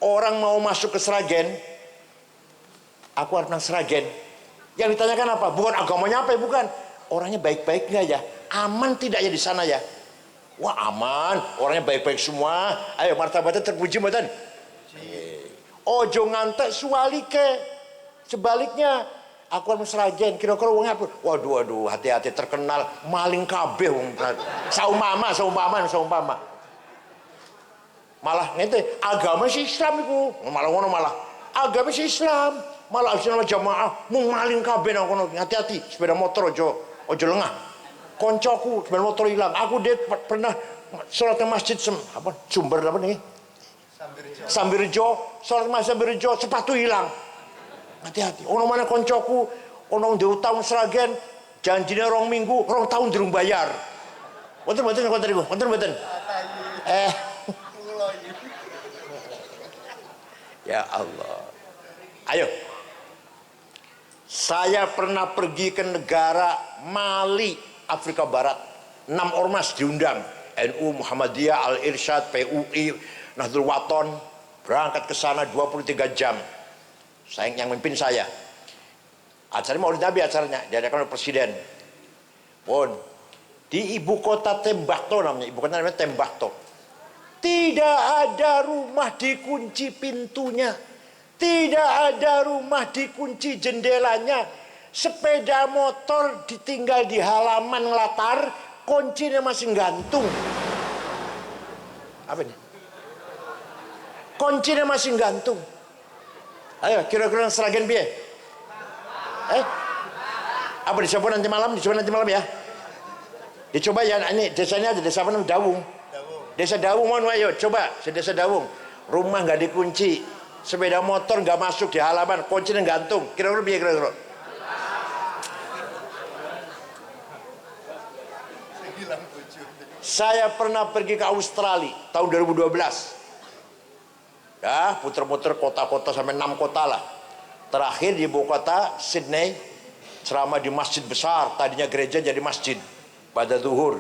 Orang mau masuk ke Sragen, aku orang Sragen, yang ditanyakan apa? Bukan agamanya apa ya, bukan. Orangnya baik-baik nggak ya? Aman tidak ya di sana ya? Wah aman, orangnya baik-baik semua. Ayo martabatnya terpuji mboten? Ojo ngantek sualike. Sebaliknya, Aku kan Sragen, kira-kira wongnya apa? Waduh, hati-hati terkenal maling kabeh wong. Saumpama. Malah ngente agama si Islam iku, malah ngono malah. Agama si Islam, malah Ahlussunnah Jamaah mung maling kabeh nang kono. Hati-hati, sepeda motor ojo lengah. Koncoku sepeda motor hilang. Aku pernah sholat di masjid Sumber apa nih? Sambirjo, sholat masjid Sambirjo, sepatu hilang. Hati-hati. Ono mana koncoku, ono ndek utang Sragen, janjine 2 minggu, 2 tahun durung bayar. Wonten niku. Ya Allah. Ayo. Saya pernah pergi ke negara Mali, Afrika Barat. 6 ormas diundang. NU, Muhammadiyah, Al-Irsyad, PUI, Nahdlatul Wathon. Berangkat ke sana 23 jam. Yang memimpin saya. Acaranya Maulid Nabi acaranya. Diadakan oleh Presiden. Di ibu kota Tembakto namanya. Ibu kota namanya Tembakto. Tidak ada rumah dikunci pintunya. Tidak ada rumah dikunci jendelanya. Sepeda motor ditinggal di halaman latar, kuncinya masih gantung. Apa ini? Kuncinya masih gantung. Ayo, kira-kira Sragen piye? Apa dicoba nanti malam ya? Dicoba ya, ini desanya ada desa apa namanya? Dawung. Desa Dawung, ayo coba desa Dawung. Rumah nggak dikunci, sepeda motor nggak masuk di halaman, kuncinya gantung. Kira-kira piye kira-kira? Saya pernah pergi ke Australia tahun 2012. Ya, puter-puter kota-kota sampai 6 kota lah. Terakhir di ibu kota Sydney, ceramah di masjid besar. Tadinya gereja jadi masjid pada zuhur.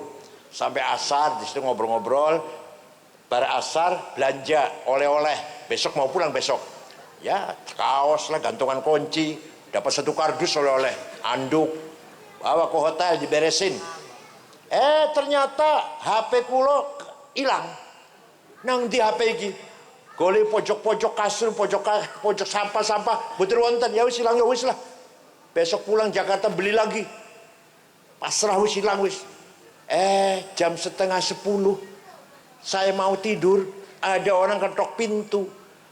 Sampai asar di situ ngobrol-ngobrol. Bar asar belanja oleh-oleh. Besok mau pulang besok. Ya kaos lah, gantungan kunci. Dapat 1 kardus oleh-oleh. Anduk. Bawa ke hotel diberesin. Ternyata HP kulo hilang. Nang di HP iki. Golek pojok-pojok kasur, pojok sampah-sampah. Betul wonten. Ya wis hilang ya wis lah. Besok pulang Jakarta beli lagi. Pasrah wis hilang wis. Jam 9:30 saya mau tidur, ada orang ketok pintu.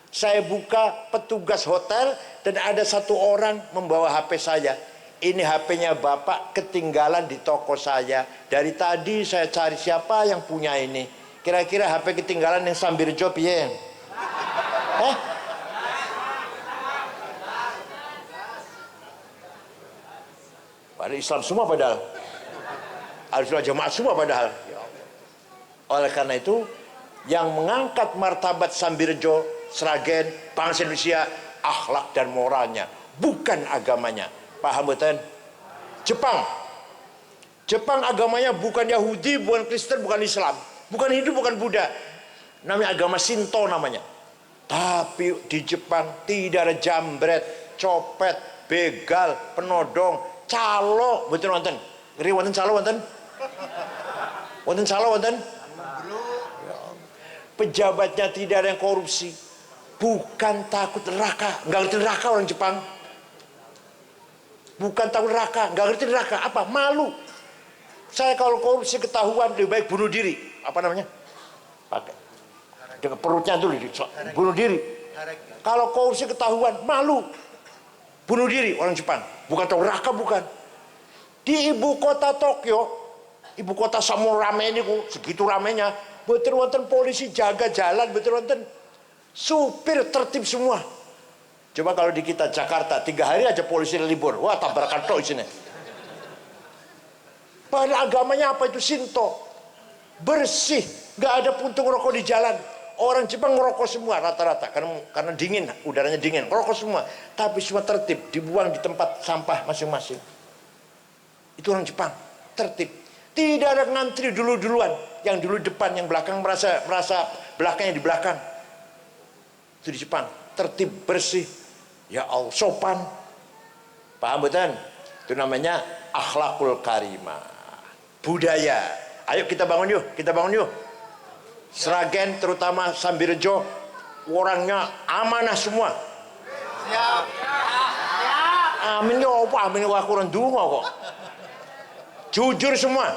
Saya buka, petugas hotel, dan ada 1 orang membawa HP saya. Ini HP-nya Bapak ketinggalan di toko saya. Dari tadi saya cari siapa yang punya ini. Kira-kira HP ketinggalan yang Sambirjo piye? Padahal Islam semua padahal. Ahlussunnah Jamaah semua padahal. Oleh karena itu, yang mengangkat martabat Sambirjo, Sragen, bangsa Indonesia, akhlak dan moralnya, bukan agamanya. Paham betul? Jepang agamanya bukan Yahudi, bukan Kristen, bukan Islam, bukan Hindu, bukan Buddha. Namanya agama Shinto namanya. Tapi di Jepang tidak ada jambret, copet, begal, penodong, calo, betul wonten. Ngeri wonten calo wonten? Wonten calo wonten? Pejabatnya tidak ada yang korupsi. Bukan takut neraka, nggak ngerti neraka orang Jepang. Bukan takut neraka, nggak ngerti neraka. Apa? Malu. Saya kalau korupsi ketahuan lebih baik bunuh diri. Apa namanya? Pakai dengan perutnya dulu bunuh diri. Kalau korupsi ketahuan malu, bunuh diri orang Jepang. Bukan tahu neraka, bukan. Di ibu kota Tokyo, ibu kota Samurame ini segitu ramenya, betul wonten polisi jaga jalan, betul wonten supir tertib semua. Coba kalau di kita Jakarta 3 hari aja polisi libur, wah tabrakan tok sini. Padahal agamanya apa itu? Shinto. Bersih, nggak ada puntung rokok di jalan. Orang Jepang ngerokok semua rata-rata karena dingin, udaranya dingin, rokok semua. Tapi semua tertib, dibuang di tempat sampah masing-masing. Itu orang Jepang, tertib. Tidak ada ngantri duluan, yang dulu depan, yang belakang merasa belakangnya di belakang. Itu di Jepang, tertib, bersih. Ya Allah, sopan. Paham betul? Itu namanya akhlakul karimah. Budaya. Ayo kita bangun yuk. Sragen terutama Sambirjo orangnya amanah semua. Siap. Amin ya apa? Amin wa kurang donga kok. Jujur semua.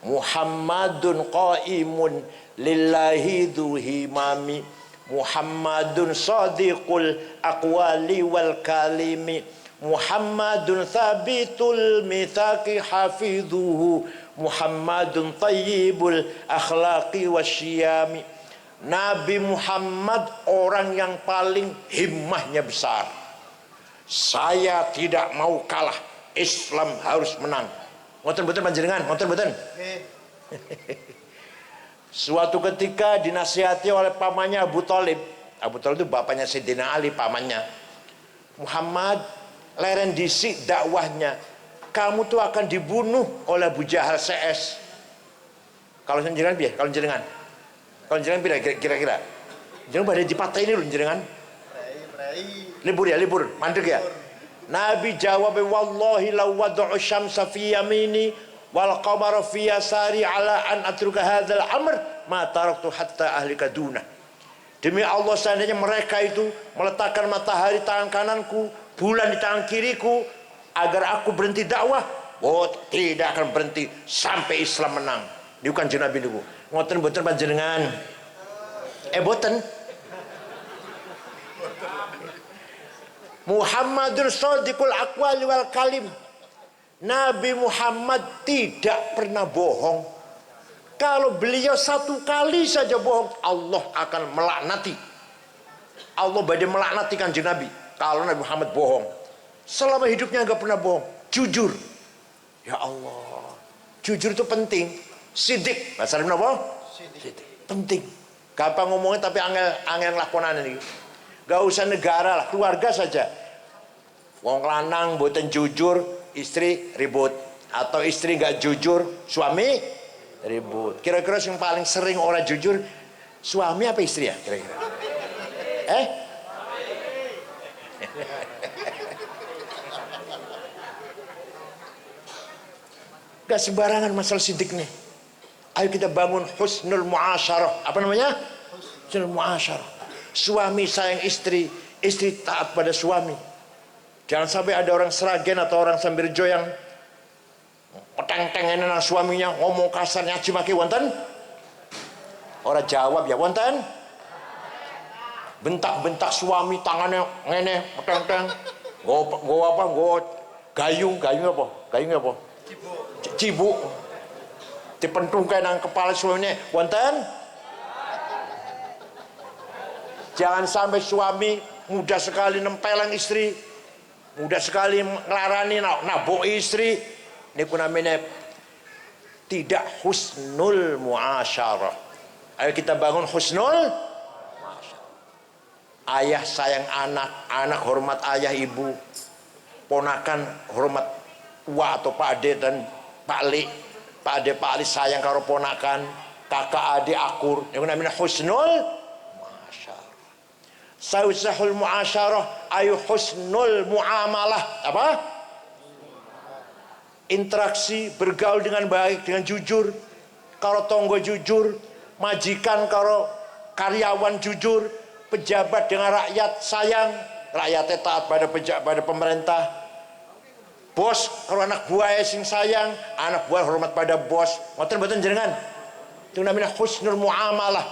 Muhammadun qaimun lillahi dzuhimami Muhammadun sadiqul aqwali wal kalimi Muhammadun thabitul mithaqi hafidhuhu Muhammadun tayyibul akhlaqi wasyiyami. Nabi Muhammad orang yang paling himmahnya besar. Saya tidak mau kalah. Islam harus menang. Ngoten mboten panjenengan, ngoten mboten. Suatu ketika dinasihati oleh pamannya Abu Thalib. Abu Thalib itu bapaknya Sayyidina Ali, pamannya. Muhammad, leren disik dakwahnya. Kamu tuh akan dibunuh oleh Abu Jahal CS. Kalau jenengan piye? Kalau jenengan kira-kira. Jenengan pada dipatahin ini lho jenengan. Libur ya, libur, mandek ya. Nabi jawab, wallahi law wad'u syamsa fi yamini wal qamara fi yasari ala an atruka hadzal amr ma taraktu hatta ahlika duna. Demi Allah, seandainya mereka itu meletakkan matahari tangan kananku, bulan di tangan kiriku, agar aku berhenti dakwah, tidak akan berhenti sampai Islam menang. Ini bukan Nabi niku. Ngoten boten panjenengan. Boten. Muhammadun shadiqul aqwali wal kalim. Nabi Muhammad tidak pernah bohong. Kalau beliau satu kali saja bohong, Allah akan melaknati. Allah badai melaknati kanjeng Nabi kalau Nabi Muhammad bohong. Selama hidupnya enggak pernah bohong, jujur. Ya Allah, jujur itu penting. Sidik, bahasa Arab apa? Sidik. Penting. Gampang ngomongnya tapi angel lakonan ini. Gak usah negara lah, keluarga saja. Wong lanang mboten jujur, istri ribut. Atau istri gak jujur, suami ribut. Kira-kira yang paling sering orang jujur, suami apa istri ya kira-kira? Gak sembarangan masalah sidik nih. Ayo kita bangun husnul muasyarah. Apa namanya? Husnul muasyarah. Suami sayang istri, istri taat pada suami. Jangan sampai ada orang Sragen atau orang Sambirjo yang peteng-tengenan suaminya, ngomong kasar, nyaci maki, wonten? Orang jawab ya, wonten? Bentak-bentak suami, tangannya ngene, peteng-teng. Go apa? Go gayung apa? Gayung apa? Cibuk. Dipentungkan nang kepala suaminya, wonten? Jangan sampai suami mudah sekali nempelang istri, mudah sekali ngelarani nabok istri. Ini pun namanya tidak husnul muasyarah. Ayo kita bangun husnul muasyarah. Ayah sayang anak, anak hormat ayah ibu, ponakan hormat wa atau Pak Ade dan Pak Li. Pak Ade Pak Ali sayang karo ponakan, kakak adik akur. Yang namanya husnul muasyarah. Sausahul muasyarah ayu husnul muamalah. Apa? Interaksi, bergaul dengan baik, dengan jujur. Karo tonggo jujur, majikan karo karyawan jujur, pejabat dengan rakyat sayang, rakyatnya taat pada pemerintah. Bos kalau anak buah sing sayang, anak buah hormat pada bos. Ngoten mboten jenengan? Itu namanya husnul muamalah.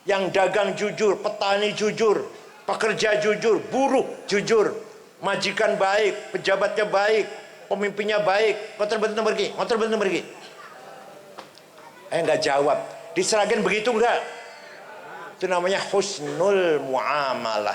Yang dagang jujur, petani jujur, pekerja jujur, buruh jujur, majikan baik, pejabatnya baik, pemimpinnya baik. Ngoten mboten pergi? Ngoten mboten pergi? Enggak jawab. Di Sragen begitu enggak? Itu namanya husnul muamalah.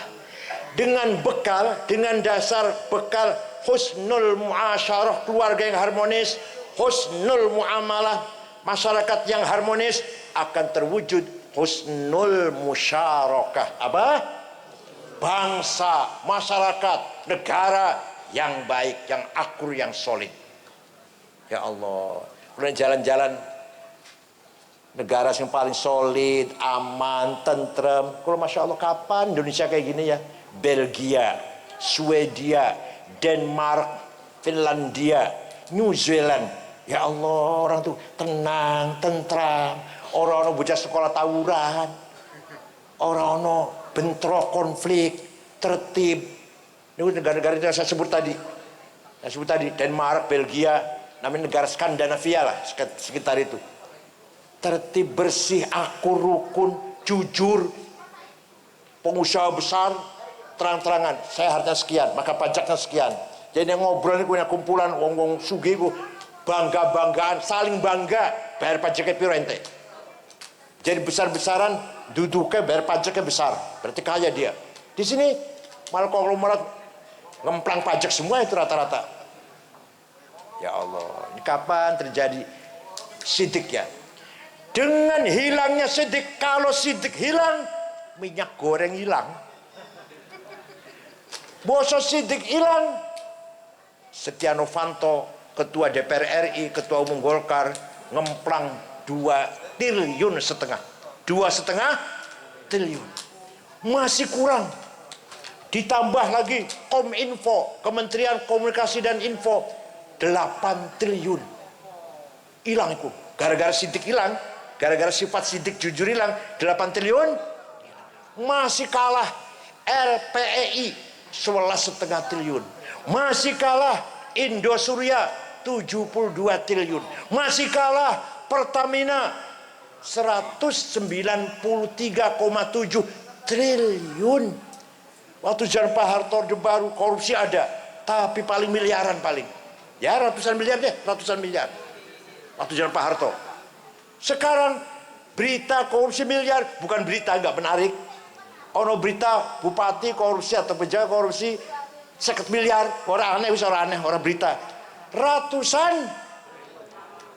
Dengan bekal, dengan dasar bekal husnul muasyarah, keluarga yang harmonis, husnul muamalah, masyarakat yang harmonis, akan terwujud husnul musyarakah. Apa? Bangsa, masyarakat, negara yang baik, yang akur, yang solid. Ya Allah, kemudian jalan-jalan negara yang paling solid, aman, tentrem. Kalau Masya Allah, kapan Indonesia kayak gini ya? Belgia, Swedia, Denmark, Finlandia, New Zealand. Ya Allah, orang tuh tenang, tentram. Orang-orang bocah sekolah tawuran. Orang-orang bentrok konflik. tertib. Ini negara-negara yang saya sebut tadi. Denmark, Belgia, namanya negara Skandinavia lah, sekitar itu. Tertib, bersih, akur, rukun, jujur. Pengusaha besar, terang-terangan, saya harta sekian, maka pajaknya sekian. Jadi yang ngobrol ini punya kumpulan wong-wong sugih, bangga-banggaan, saling bangga, bayar pajaknya piro ente. Jadi besar-besaran, duduknya bayar pajaknya besar, berarti kaya dia. Di sini malah konglomerat ngemplang pajak semua itu rata-rata. Ya Allah, ini kapan terjadi sidik ya? Dengan hilangnya sidik, kalau sidik hilang, minyak goreng hilang. Boso sidik hilang, Setia Novanto, ketua DPR RI, ketua umum Golkar, ngemplang 2,5 triliun. 2,5 triliun. Masih kurang. Ditambah lagi Kominfo, Kementerian Komunikasi dan Info, 8 triliun. Hilang itu. Gara-gara sidik hilang, gara-gara sifat sidik jujur hilang, 8 triliun. Masih kalah RPEI 11,5 triliun. Masih kalah Indosuria 72 triliun. Masih kalah Pertamina 193,7 triliun. Waktu zaman Pak Harto Orde Baru korupsi ada, tapi paling miliaran paling. Ya ratusan miliar deh, ratusan miliar. Waktu zaman Pak Harto. Sekarang berita korupsi miliar bukan berita, nggak menarik. Ono berita bupati korupsi atau pejabat korupsi 50 miliar, orang aneh, orang berita. Ratusan,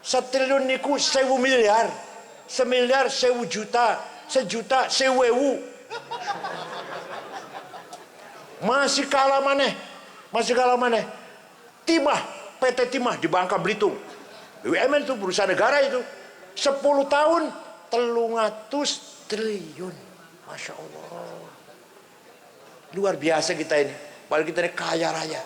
setriliun niku 1.000 miliar, semiliar 1.000 juta, sejuta 1.000. Masih kalah maneh, Timah, PT Timah di Bangka Belitung, BUMN itu perusahaan negara itu, 10 tahun 300 triliun, Masya Allah. Luar biasa kita ini, padahal kita ini kaya raya,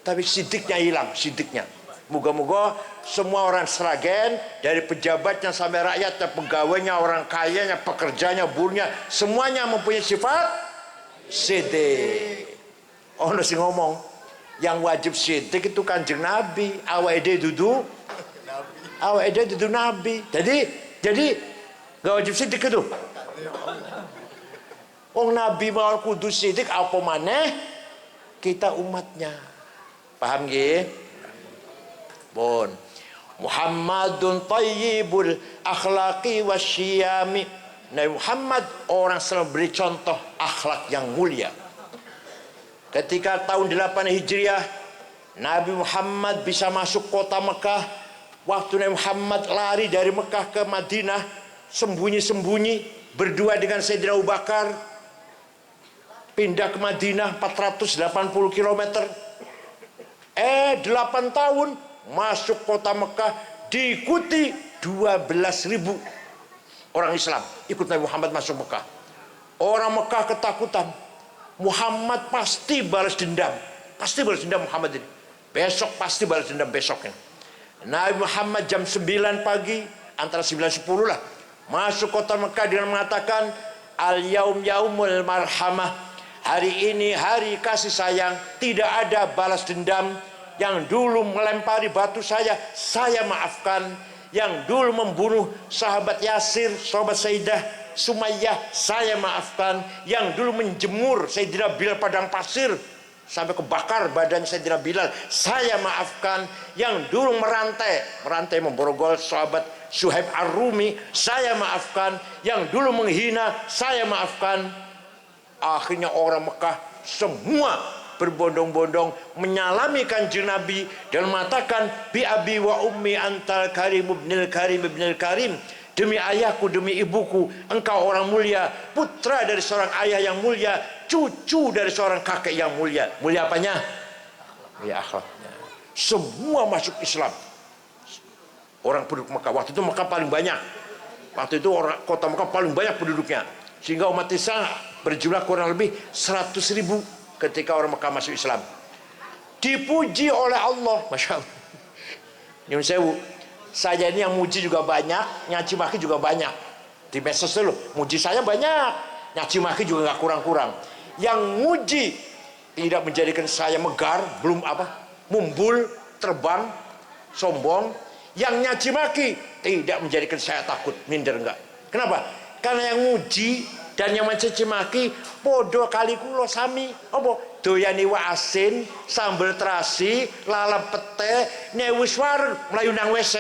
tapi sidiknya hilang, sidiknya. Moga-moga semua orang Sragen, dari pejabatnya sampai rakyatnya, pegawainya, orang kayanya, pekerjanya, buruhnya, semuanya mempunyai sifat sidik. Ono sing ngomong, yang wajib sidik itu Kanjeng Nabi, awake dudu Nabi. Jadi gak wajib sidik itu. Nabi mau kudu sidik, apa maneh kita umatnya. Paham nggih? Bon. Muhammadun thayyibul akhlaqi wasyiyami. Nabi Muhammad orang selalu beri contoh akhlak yang mulia. Ketika tahun 8 Hijriah, Nabi Muhammad bisa masuk kota Mekah. Waktu Nabi Muhammad lari dari Mekah ke Madinah, sembunyi-sembunyi berdua dengan Sayyidina Abu Bakar, pindah ke Madinah 480 km. 8 tahun masuk kota Mekah, diikuti 12.000 orang Islam ikut Nabi Muhammad masuk Mekah. Orang Mekah ketakutan, Muhammad pasti balas dendam, Muhammad ini. Besok pasti balas dendam besoknya. Nabi Muhammad jam 9 pagi, antara 9-10 lah, masuk kota Mekah dengan mengatakan, Al-yaum yaumul marhamah. Hari ini hari kasih sayang, tidak ada balas dendam. Yang dulu melempari batu saya maafkan. Yang dulu membunuh sahabat Yasir, sahabat Sayyidah Sumayyah, saya maafkan. Yang dulu menjemur Sayyidina Bilal padang pasir sampai kebakar badan Sayyidina Bilal, saya maafkan. Yang dulu merantai memborgol sahabat Suhaib Ar-Rumi, saya maafkan. Yang dulu menghina, saya maafkan. Akhirnya orang Mekah semua berbondong-bondong menyalami Kanjeng Nabi dan mengatakan, bi abi wa ummi antal karim ibnil karim. Demi ayahku, demi ibuku, engkau orang mulia, putra dari seorang ayah yang mulia, cucu dari seorang kakek yang mulia. Mulia apanya? Ya akhlaknya. Semua masuk Islam. Orang penduduk Mekah, waktu itu Mekah paling banyak. Waktu itu kota Mekah paling banyak penduduknya. Sehingga umat Islam berjumlah kurang lebih 100.000 ketika orang Mekah masuk Islam. Dipuji oleh Allah, Masya Allah. Nyun sewu, saya ini yang muji juga banyak, nyaci maki juga banyak. Di medsos dulu, muji saya banyak, nyaci maki juga gak kurang-kurang. Yang muji tidak menjadikan saya megar, belum mumbul, terbang, sombong. Yang nyaci maki tidak menjadikan saya takut, minder, enggak. Kenapa? Karena yang muji dan yang mencaci maki podo kali kulo sami. Apa? Doyani wa asin, sambal terasi, lalap pete, nyewis wareg, melayu nang WC.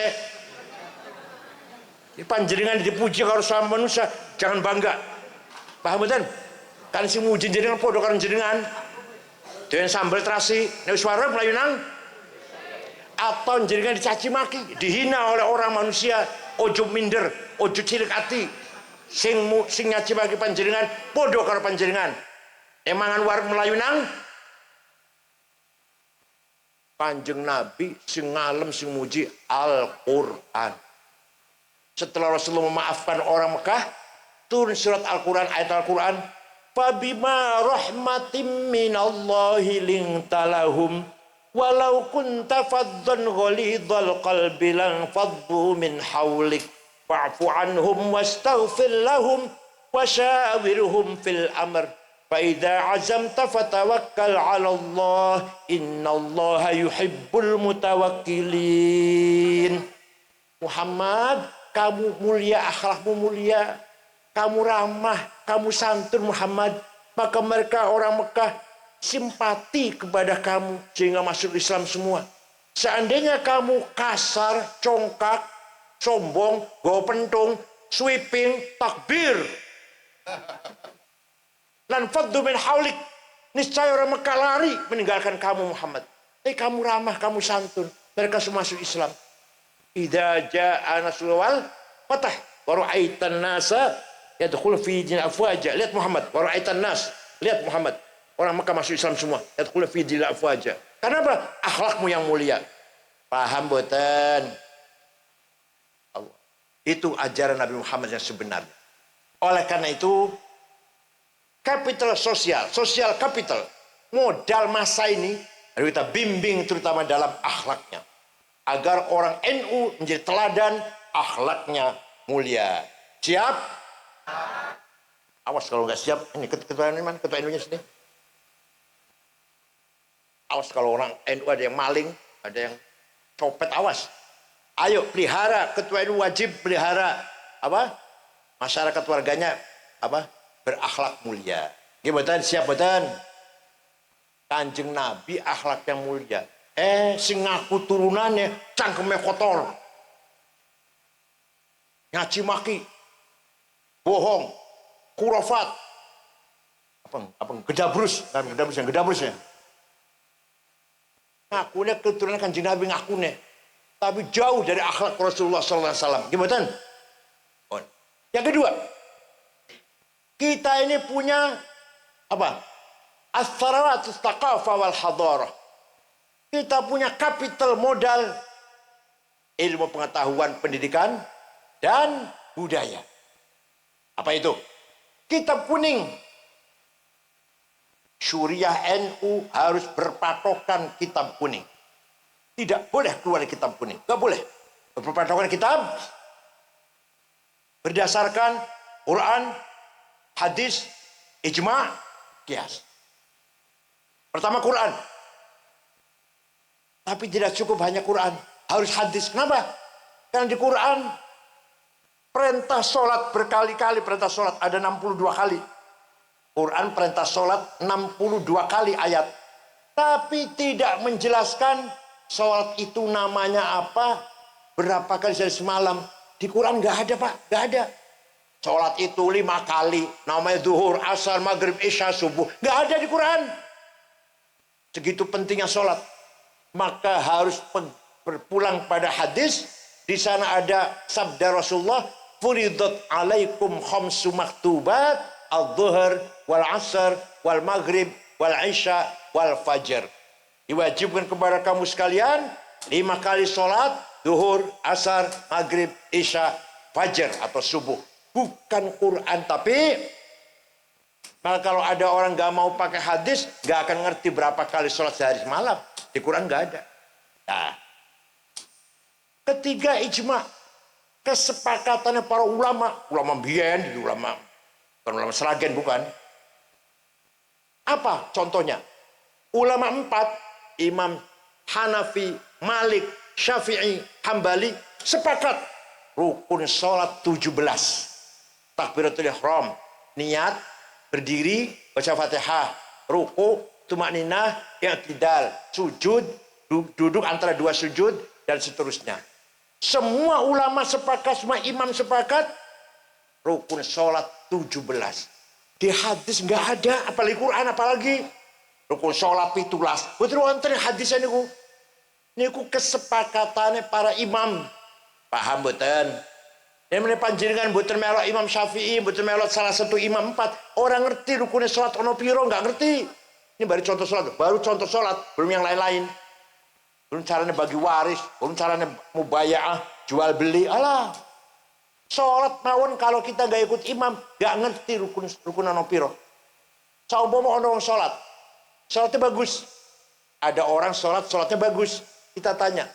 Panjenengan dipuji karo sama manusia, jangan bangga. Paham betul? Kan si muji jenengan podo karo jenengan. Doyan sambal terasi, nyewis wareg, melayu nang. Atau jenengan dicaci maki, dihina oleh orang manusia, ojo minder, ojo cilik hati. Sing nyaci maki panjenengan podo karo panjenengan. Emangan wareg melayu nang Kanjeng Nabi sing ngalem sing muji Al-Qur'an. Setelah Rasulullah memaafkan orang Mekah, turun surat Al-Qur'an, ayat Al-Qur'an, "Fabima rahmatim minallahi lintalahum walau kunta faddan ghalidhal qalbi lan faddu min hawlik fa'fu anhum wastaghfir lahum wasyawirhum fil amr فَإِذَا عَزَمْتَ فَتَوَكَّلْ عَلَى اللَّهِ إِنَّ اللَّهَ يُحِبُّ الْمُتَوَكِّلِينَ." Muhammad, kamu mulia, akhlakmu mulia, kamu ramah, kamu santun Muhammad, maka mereka orang Mekah simpati kepada kamu sehingga masuk Islam semua. Seandainya kamu kasar, congkak, sombong, gawa pentung, sweeping, takbir, lan faddu min haulik, niscaya orang Mekah lari meninggalkan kamu Muhammad. Tapi kamu ramah, kamu santun, mereka semua masuk Islam. Idza jaa nasrul wal fatah wa ra'aitan nasa yadkhulu fi din afwaja. Lihat Muhammad, wa ra'aitan nas, lihat Muhammad, orang Mekah masuk Islam semua, yadkhulu fi din afwaja. Karena apa? Akhlakmu yang mulia. Paham boten? Allah. Itu ajaran Nabi Muhammad yang sebenarnya. Oleh karena itu, kapital sosial, sosial kapital, modal masa ini harus kita bimbing terutama dalam akhlaknya. Agar orang NU menjadi teladan, akhlaknya mulia. Siap? Awas kalau nggak siap, ini ketua NU mana? Ketua NU-nya sini. Awas kalau orang NU ada yang maling, ada yang copet, awas. Ayo pelihara, ketua NU wajib pelihara masyarakat warganya berakhlak mulia. Gimana siap betul? Kanjeng Nabi akhlak yang mulia. Sing ngaku turunannya cangkeme kotor, nyaci maki, bohong, kurafat, gedabrus, kan gedabrusnya. Ngakunya keturunan Kanjeng Nabi ngakunya, tapi jauh dari akhlak Rasulullah SAW. Gimana? Yang kedua, kita ini punya as-sarawatut taqafah wal hadarah. Kita punya kapital modal ilmu pengetahuan, pendidikan dan budaya. Apa itu? Kitab kuning. Syuriah NU harus berpatokan kitab kuning. Tidak boleh keluar dari kitab kuning. Tidak boleh. Berpatokan kitab berdasarkan Quran, hadis, ijma', qiyas. Pertama Quran. Tapi tidak cukup hanya Quran, harus hadis. Kenapa? Karena di Quran perintah sholat berkali-kali, perintah sholat ada 62 kali. Quran perintah sholat 62 kali ayat. Tapi tidak menjelaskan sholat itu namanya apa, berapa kali sehari semalam. Di Quran nggak ada Pak, nggak ada. Sholat itu 5 kali, namanya zuhur, asar, maghrib, isya, subuh. Nggak ada di Quran. Segitu pentingnya sholat. Maka harus berpulang pada hadis. Di sana ada sabda Rasulullah, furidat alaikum khamsu maktubat, al-zuhur, wal asar, wal maghrib, wal isya, wal fajr. Diwajibkan kepada kamu sekalian 5 kali sholat, zuhur, asar, maghrib, isya, fajr atau subuh. Bukan Quran, tapi maka kalau ada orang gak mau pakai hadis, gak akan ngerti berapa kali sholat sehari semalam. Di Quran gak ada. Nah, ketiga ijma, kesepakatannya para ulama, ulama biyen, ulama bukan ulama Seragen bukan. Apa contohnya? Ulama 4, Imam Hanafi, Malik, Syafi'i, Hambali, sepakat rukun sholat 17. Takbiratul ihram, niat, berdiri, baca Fatihah, ruku, tumakninah, i'tidal, sujud, duduk antara dua sujud, dan seterusnya. Semua ulama sepakat, semua imam sepakat, rukun sholat 17. Di hadis nggak ada, apalagi Quran, apalagi rukun sholat 17. Betul wonten hadis niku. Niku kesepakatannya para imam. Paham mboten? Yang meneh panjenengan mboten melok Imam Syafi'i, mboten melok salah satu imam 4. Orang ngerti rukun sholat ono piro, nggak ngerti. Ini baru contoh sholat, belum yang lain-lain. Belum caranya bagi waris, belum caranya mubayaah, jual beli. Alah. Sholat mawon kalau kita nggak ikut imam, nggak ngerti rukun ono piro. Coba mau orang sholat, sholatnya bagus. Ada orang sholatnya bagus. Kita tanya,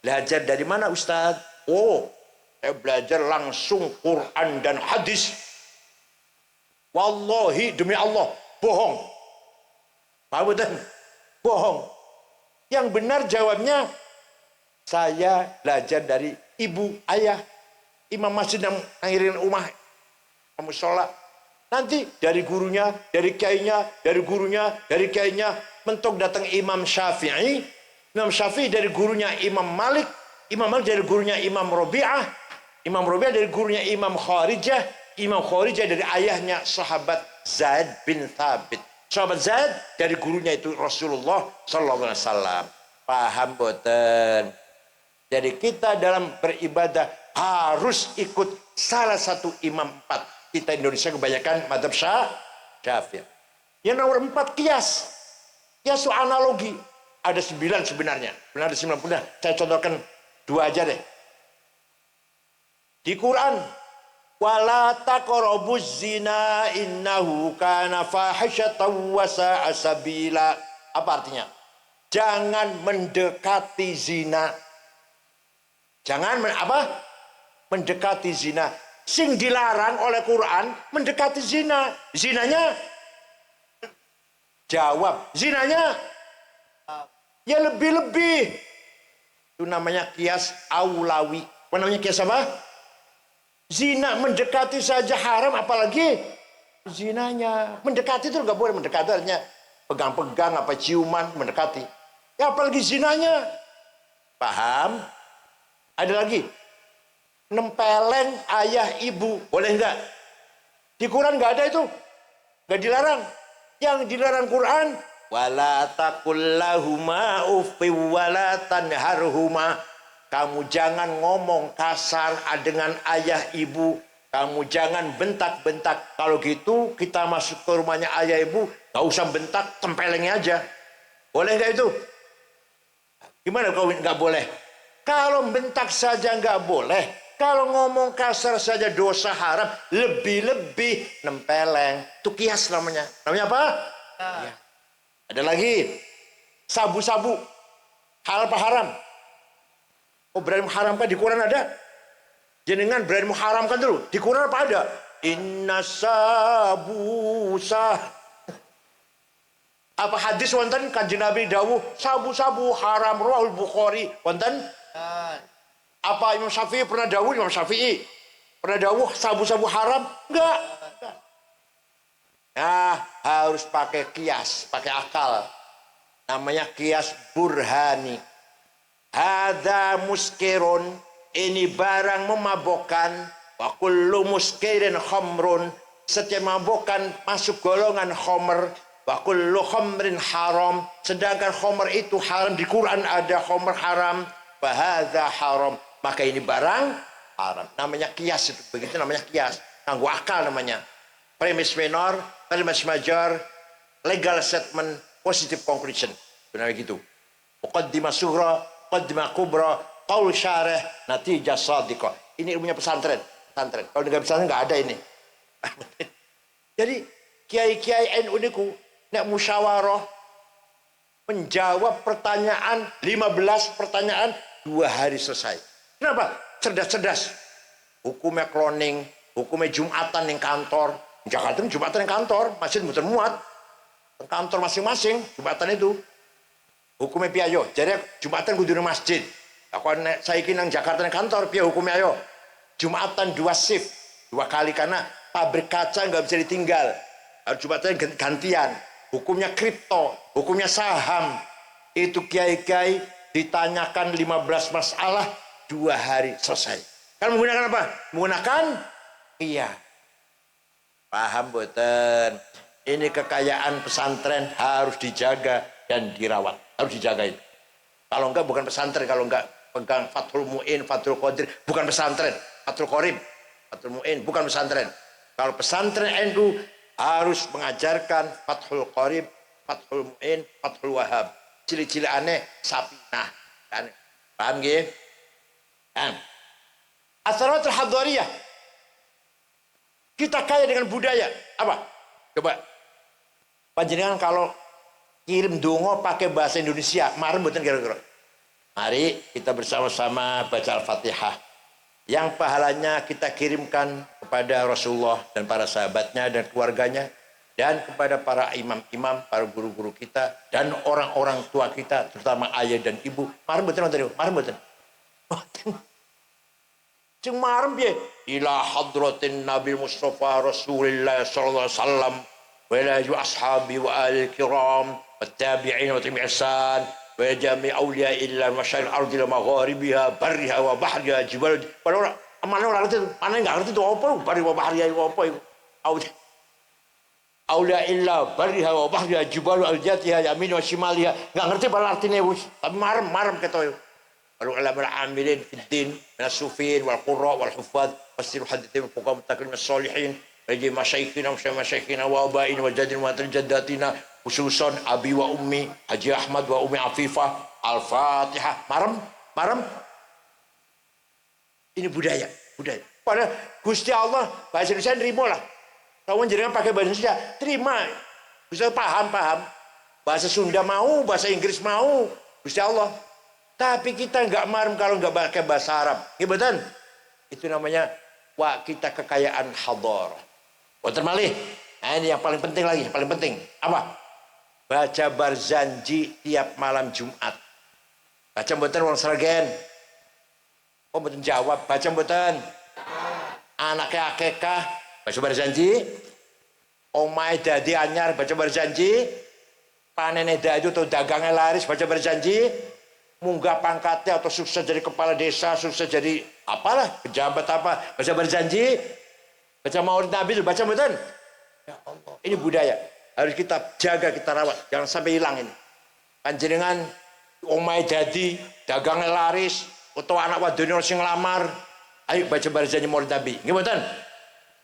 belajar dari mana Ustadz? Oh, saya belajar langsung Quran dan hadis. Wallahi demi Allah, bohong. Paham betul? Bohong. Yang benar jawabnya, saya belajar dari ibu, ayah, imam masjid yang ngiririn rumah, kamu sholat. Nanti dari gurunya, dari kiainya, dari gurunya, dari kiainya, mentok datang Imam Syafi'i. Imam Syafi'i dari gurunya Imam Malik. Imam Malik dari gurunya Imam Rabi'ah. Imam Rabi'ah dari gurunya Imam Kharijah. Imam Kharijah dari ayahnya sahabat Zaid bin Thabit. Sahabat Zaid dari gurunya itu Rasulullah sallallahu alaihi wasallam. Paham boten? Jadi kita dalam beribadah harus ikut salah satu imam 4. Kita Indonesia kebanyakan madhab Syafi'i. Yang nomor 4 kias. Kias itu analogi. Ada 9 sebenarnya. Benar ada 9. Benar. Saya contohkan 2 aja deh. Di Quran, wala taqrabuz zina innahu kana fahisyatan wa sa'a sabila. Apa artinya? Jangan mendekati zina. Jangan mendekati zina. Sing dilarang oleh Quran mendekati zina. Zinanya jawab. Zinanya ya lebih-lebih. Itu namanya kias aulawi. Apa namanya kias apa? Zina mendekati saja haram, apalagi zinanya. Mendekati itu nggak boleh. Mendekati artinya pegang-pegang, apa ciuman, mendekati. Ya apalagi zinanya. Paham? Ada lagi. Nempeleng ayah ibu. Boleh enggak? Di Quran enggak ada itu. Enggak dilarang. Yang dilarang Quran, wala taqul lahuma uffi wala tanharhuma. Kamu jangan ngomong kasar dengan ayah ibu. Kamu jangan bentak-bentak. Kalau gitu kita masuk ke rumahnya ayah ibu, enggak usah bentak, tempelengnya aja. Boleh enggak itu? Gimana kalau enggak boleh? Kalau bentak saja enggak boleh. Kalau ngomong kasar saja dosa haram, lebih-lebih nempeleng. Itu kias namanya. Namanya apa? Ya. Ada lagi. Sabu-sabu. Halal apa haram? Oh berani mengharamkan di Quran ada? Jenengan berani mengharamkan dulu. Di Quran apa ada? Inna sabusa. Apa hadis wonten kanjeng Nabi dawuh sabu-sabu haram rawahul Bukhari wonten? Apa Imam Syafi'i pernah dawuh? Imam Syafi'i pernah dawuh sabu-sabu haram? Enggak. Nah, harus pakai kias, pakai akal. Namanya kias burhani. Hadza muskirun, ini barang memabokkan. Wa kullu muskirin khamrun, setiap mabokkan masuk golongan khamr. Wa kullu khamrin haram, sedangkan khamr itu haram. Di Quran ada khamr haram. Wa hadza haram. Maka ini barang haram. Namanya kias itu. Begitu namanya kias. Nganggo akal namanya. Premis minor, premis major, legal statement, positive conclusion. Benar gitu. Muqaddimah sughra, muqaddimah kubra, qaul syarih, natijah shadiqah. Ini ilmunya pesantren. Kalau negara pesantren nggak ada ini. Jadi kiai-kiai NU niku nek musyawarah menjawab pertanyaan 15 pertanyaan 2 hari selesai. Kenapa? Cerdas-cerdas. Hukumnya cloning, hukumnya Jumatan yang kantor. Jakarta Jumatan yang kantor, masjid muter muat. kantor masing-masing Jumatan itu. Hukumnya piye? Jadi Jumatan kudu nang masjid. Aku nek saiki nang Jakarta nang kantor piye hukumnya ayo? Jumatan 2 shift, 2 kali karena pabrik kaca nggak bisa ditinggal. Harus Jumatan gantian. Hukumnya kripto, hukumnya saham. Itu kiai-kiai ditanyakan 15 masalah 2 hari selesai. Kan menggunakan apa? Menggunakan iya. Paham boten? Ini kekayaan pesantren harus dijaga dan dirawat. Harus dijagain. Kalau enggak bukan pesantren, kalau enggak pegang Fathul Mu'in, Fathul Qadir, bukan pesantren. Fathul Qorib, Fathul Mu'in, bukan pesantren. Kalau pesantren NU harus mengajarkan Fathul Qorib, Fathul Mu'in, Fathul Wahab. Cili-cili aneh, Sapinah. Paham gak? As-Sanawatul Hadhariyah. Kita kaya dengan budaya. Apa? Coba. Panjenengan kalau kirim dongo pakai bahasa Indonesia, marem mboten kira-kira. Mari kita bersama-sama baca Al-Fatihah. Yang pahalanya kita kirimkan kepada Rasulullah dan para sahabatnya dan keluarganya. Dan kepada para imam-imam, para guru-guru kita. Dan orang-orang tua kita, terutama ayah dan ibu. Marem mboten wonten, marem mboten. Ceng marem piye? Ila hadratin Nabi Mustafa Rasulullah sallallahu alaihi wasallam wa ila ashabi wa al kiram wat tabi'in wa tabi'in ihsan wa jami' awliya illa masyaril ardi wa magharibiha barriha wa bahriha jibal. Padahal mana orang ngerti, mana enggak ngerti itu apa? Barri wa bahriha apa itu? Awliya illa barriha wa bahriha jibal al-jatiha yamin wa shimaliha. Enggak ngerti padahal artinya wis. Tapi marem ketoyo. Al-ulama al-amilin fi din min as-sufin wal qurra wal huffaz fasir hadithin fuqaha mutaqin as-salihin raji masyayikhina wa abain wa jadin wa jaddatina khususan abi wa ummi Haji Ahmad wa ummi Afifah. Al-Fatihah. Marem ini budaya. Pada Gusti Allah bahasa Indonesia nerima lah. Kalau jenengan pakai bahasa Indonesia terima. Bisa paham. Bahasa Sunda mau, bahasa Inggris mau. Gusti Allah. Tapi kita nggak marem kalau nggak pakai bahasa Arab. Iya betul? Itu namanya kita kekayaan hadar. Boten malih. Nah, ini yang paling penting lagi, paling penting. Apa? Baca barzanji tiap malam Jumat. Baca mboten wong Sragen. Oh mboten jawab, baca mboten. Anaknya akekah, baca barzanji. Omahe dadi anyar, baca barzanji. Panene dadi atau dagangnya laris, baca barzanji. Munggah pangkatnya atau sukses jadi kepala desa, sukses jadi apalah, pejabat apa, baca berjanji, baca maulid Nabi itu, baca betul. Ya Allah, ini budaya. Harus kita jaga, kita rawat, jangan sampai hilang ini. Panjenengan omai jadi, dagangnya laris, atau anak wadon sing lamar, ayo baca berjanji maulid Nabi. Nggih betul?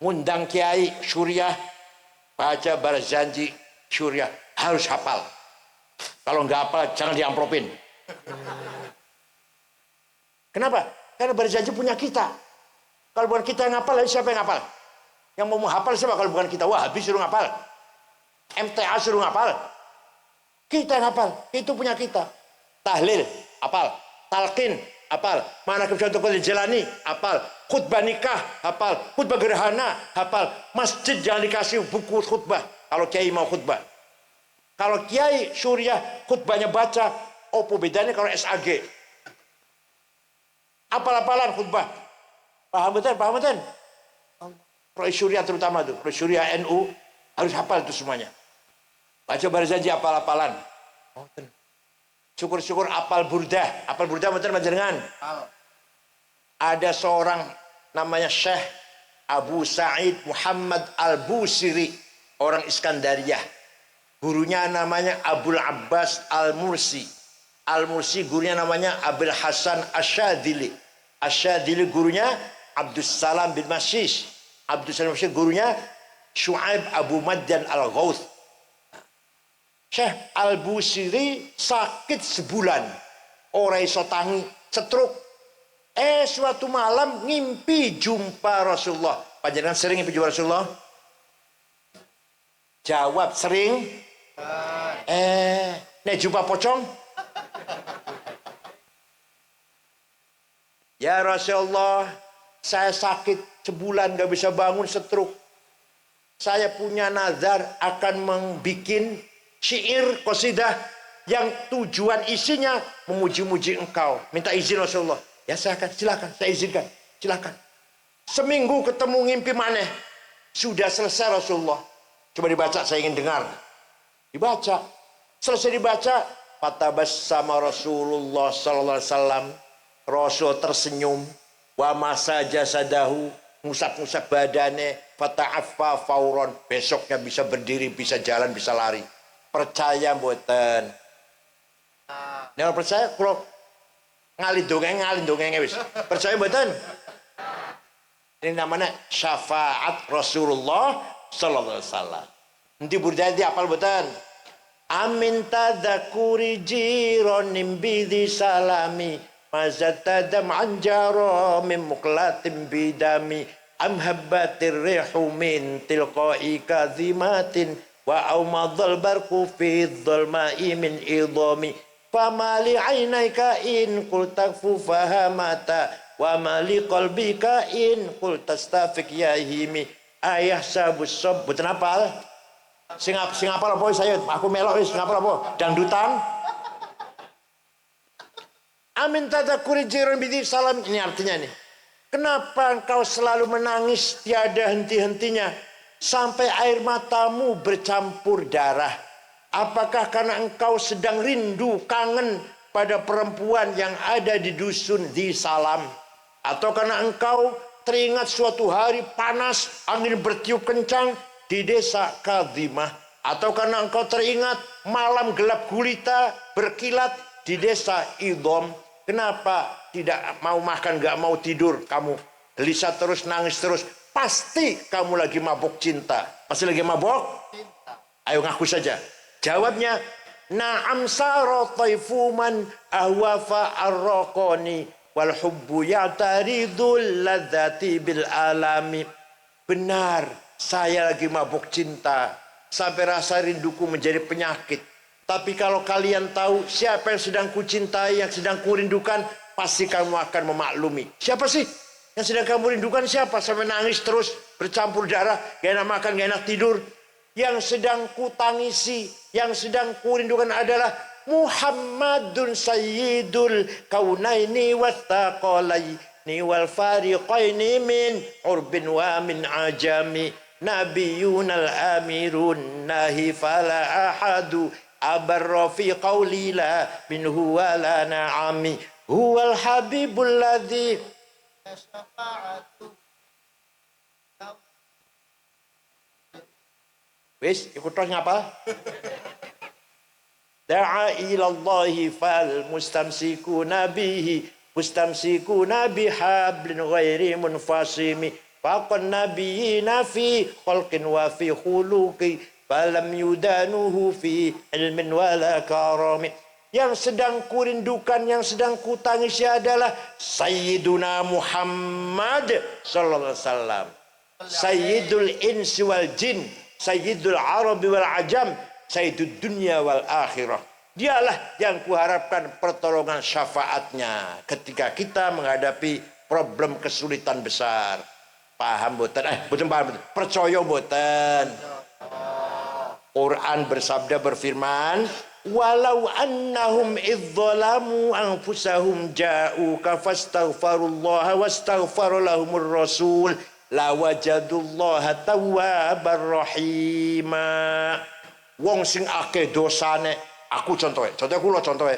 Ngundang kiai Suriah, baca berjanji Suriah, harus hafal. Kalau nggak hafal, jangan diamplopin. Kenapa? Karena berjanji punya kita. Kalau bukan kita yang ngapal, siapa yang ngapal? Yang mau menghafal siapa kalau bukan kita? Wah, habis suruh ngapal. MTA suruh ngapal. Kita yang ngapal, itu punya kita. Tahlil, hafal. Talqin, hafal. Mana kebiasaan untuk dijalani, hafal. Khutbah nikah, hafal. Khutbah gerhana, hafal. Masjid jangan dikasih buku khutbah kalau kiai mau khutbah. Kalau kiai Suriah khutbahnya baca, apa bedanya kalau SAG? Apal-apalan khutbah. Paham betul? Roy Surya terutama tuh, Roy Surya NU harus hafal itu semuanya. Baca barzanji apal-apalan. Syukur-syukur apal burdah betul panjenengan. Ada seorang namanya Syekh Abu Sa'id Muhammad Al-Busiri, orang Iskandariyah. Gurunya namanya Abul Abbas Al-Mursi. Al-Mursi gurunya namanya Abul Hasan Asyadili. Asyadili gurunya Abdus Salam bin Masyish. Abdus Salam bin Masyish gurunya Syu'aib Abu Madyan Al-Ghauth. Syekh Al-Busiri sakit sebulan. Orang iso tangi, setruk. Suatu malam ngimpi jumpa Rasulullah. Panjenengan sering ngimpi jumpa Rasulullah? Jawab sering. Nek jumpa pocong? Ya Rasulullah, saya sakit sebulan gak bisa bangun, setruk. Saya punya nazar akan membikin syair qasidah yang tujuan isinya memuji-muji engkau. Minta izin Rasulullah. Ya silakan, saya izinkan. Silakan. Seminggu ketemu ngimpi maneh. Sudah selesai Rasulullah. Coba dibaca, saya ingin dengar. Dibaca. Selesai dibaca, fatabassama Rasulullah sallallahu alaihi wasallam. Rasul tersenyum. Wa masa jasadahu, ngusap-ngusap badannya, fata'affa fauron. Besoknya bisa berdiri, bisa jalan, bisa lari. Percaya mboten? Nek percaya kula ngalih dongeng wis. Percaya mboten? Ini namanya syafaat Rasulullah sallallahu alaihi wasallam. Nanti burdadi apal mboten? Amin tadzakuri jironim bidhi salami mazatadam anjaro min muklatim bidami am habbatir rihu min tilqai kazimatin wa aumadhal barku fi dhulma'i min idhami famali ainaika in qul takfu fahamata wa mali qalbika in qul tastafik yahimi ayah sabus sob. Betul apal? Sing apal apa saya? Aku melok wis ngapal apa? Dangdutan. Amin tadzakuri jiran bidhi salam. Ini artinya nih. Kenapa engkau selalu menangis tiada henti-hentinya sampai air matamu bercampur darah? Apakah karena engkau sedang rindu, kangen pada perempuan yang ada di dusun di Salam? Atau karena engkau teringat suatu hari panas, angin bertiup kencang di desa Kadhimah? Atau karena engkau teringat malam gelap gulita berkilat di desa Idham? Kenapa tidak mau makan, gak mau tidur? Kamu gelisah terus, nangis terus. Pasti kamu lagi mabuk cinta. Pasti lagi mabuk cinta. Ayo ngaku saja. Jawabnya, na'am sara taifuman ahwafa arraqani wal hubbu ya'taridul ladzati bil alami. Benar, saya lagi mabuk cinta sampai rasa rinduku menjadi penyakit. Tapi kalau kalian tahu siapa yang sedang kucintai, yang sedang kurindukan, pasti kamu akan memaklumi. Siapa sih yang sedang kamu rindukan? Siapa? Sampai nangis terus, bercampur darah, gak enak makan, gak enak tidur. Yang sedang kutangisi, yang sedang kurindukan adalah Muhammadun Sayyidul Kaunaini wattaqalaini wal fariqaini min urbin wa min ajami nabiyunal amirun nahi fala ahadu abarra fi qawli la minhu wa la na'ami huwal habibul ladzi wis ikut terus ngapa? Da'a ilallahi fal mustamsikuna bihi mustamsikuna bihablin ghairi munfasimi faqan nabiyina fi khalqin wa fi khuluqi falam yudanuhu fi ilmin wala karami. Yang sedang kurindukan, yang sedang kutangisi adalah Sayyiduna Muhammad sallallahu alaihi wasallam, Sayyidul insi wal jin, Sayyidul Arabi wal Ajam, Sayyidud dunya wal akhirah. Dialah yang kuharapkan pertolongan syafaatnya ketika kita menghadapi problem kesulitan besar. Paham boten? Boten paham. Percaya boten? Quran bersabda berfirman, walau annahum idzalamu anfusahum ja'uka fastaghfirullaha wastaghfara lahumur rasul lawajadullaha tawwabar rahima. Wong sing akeh dosane, aku contohe kula contohe.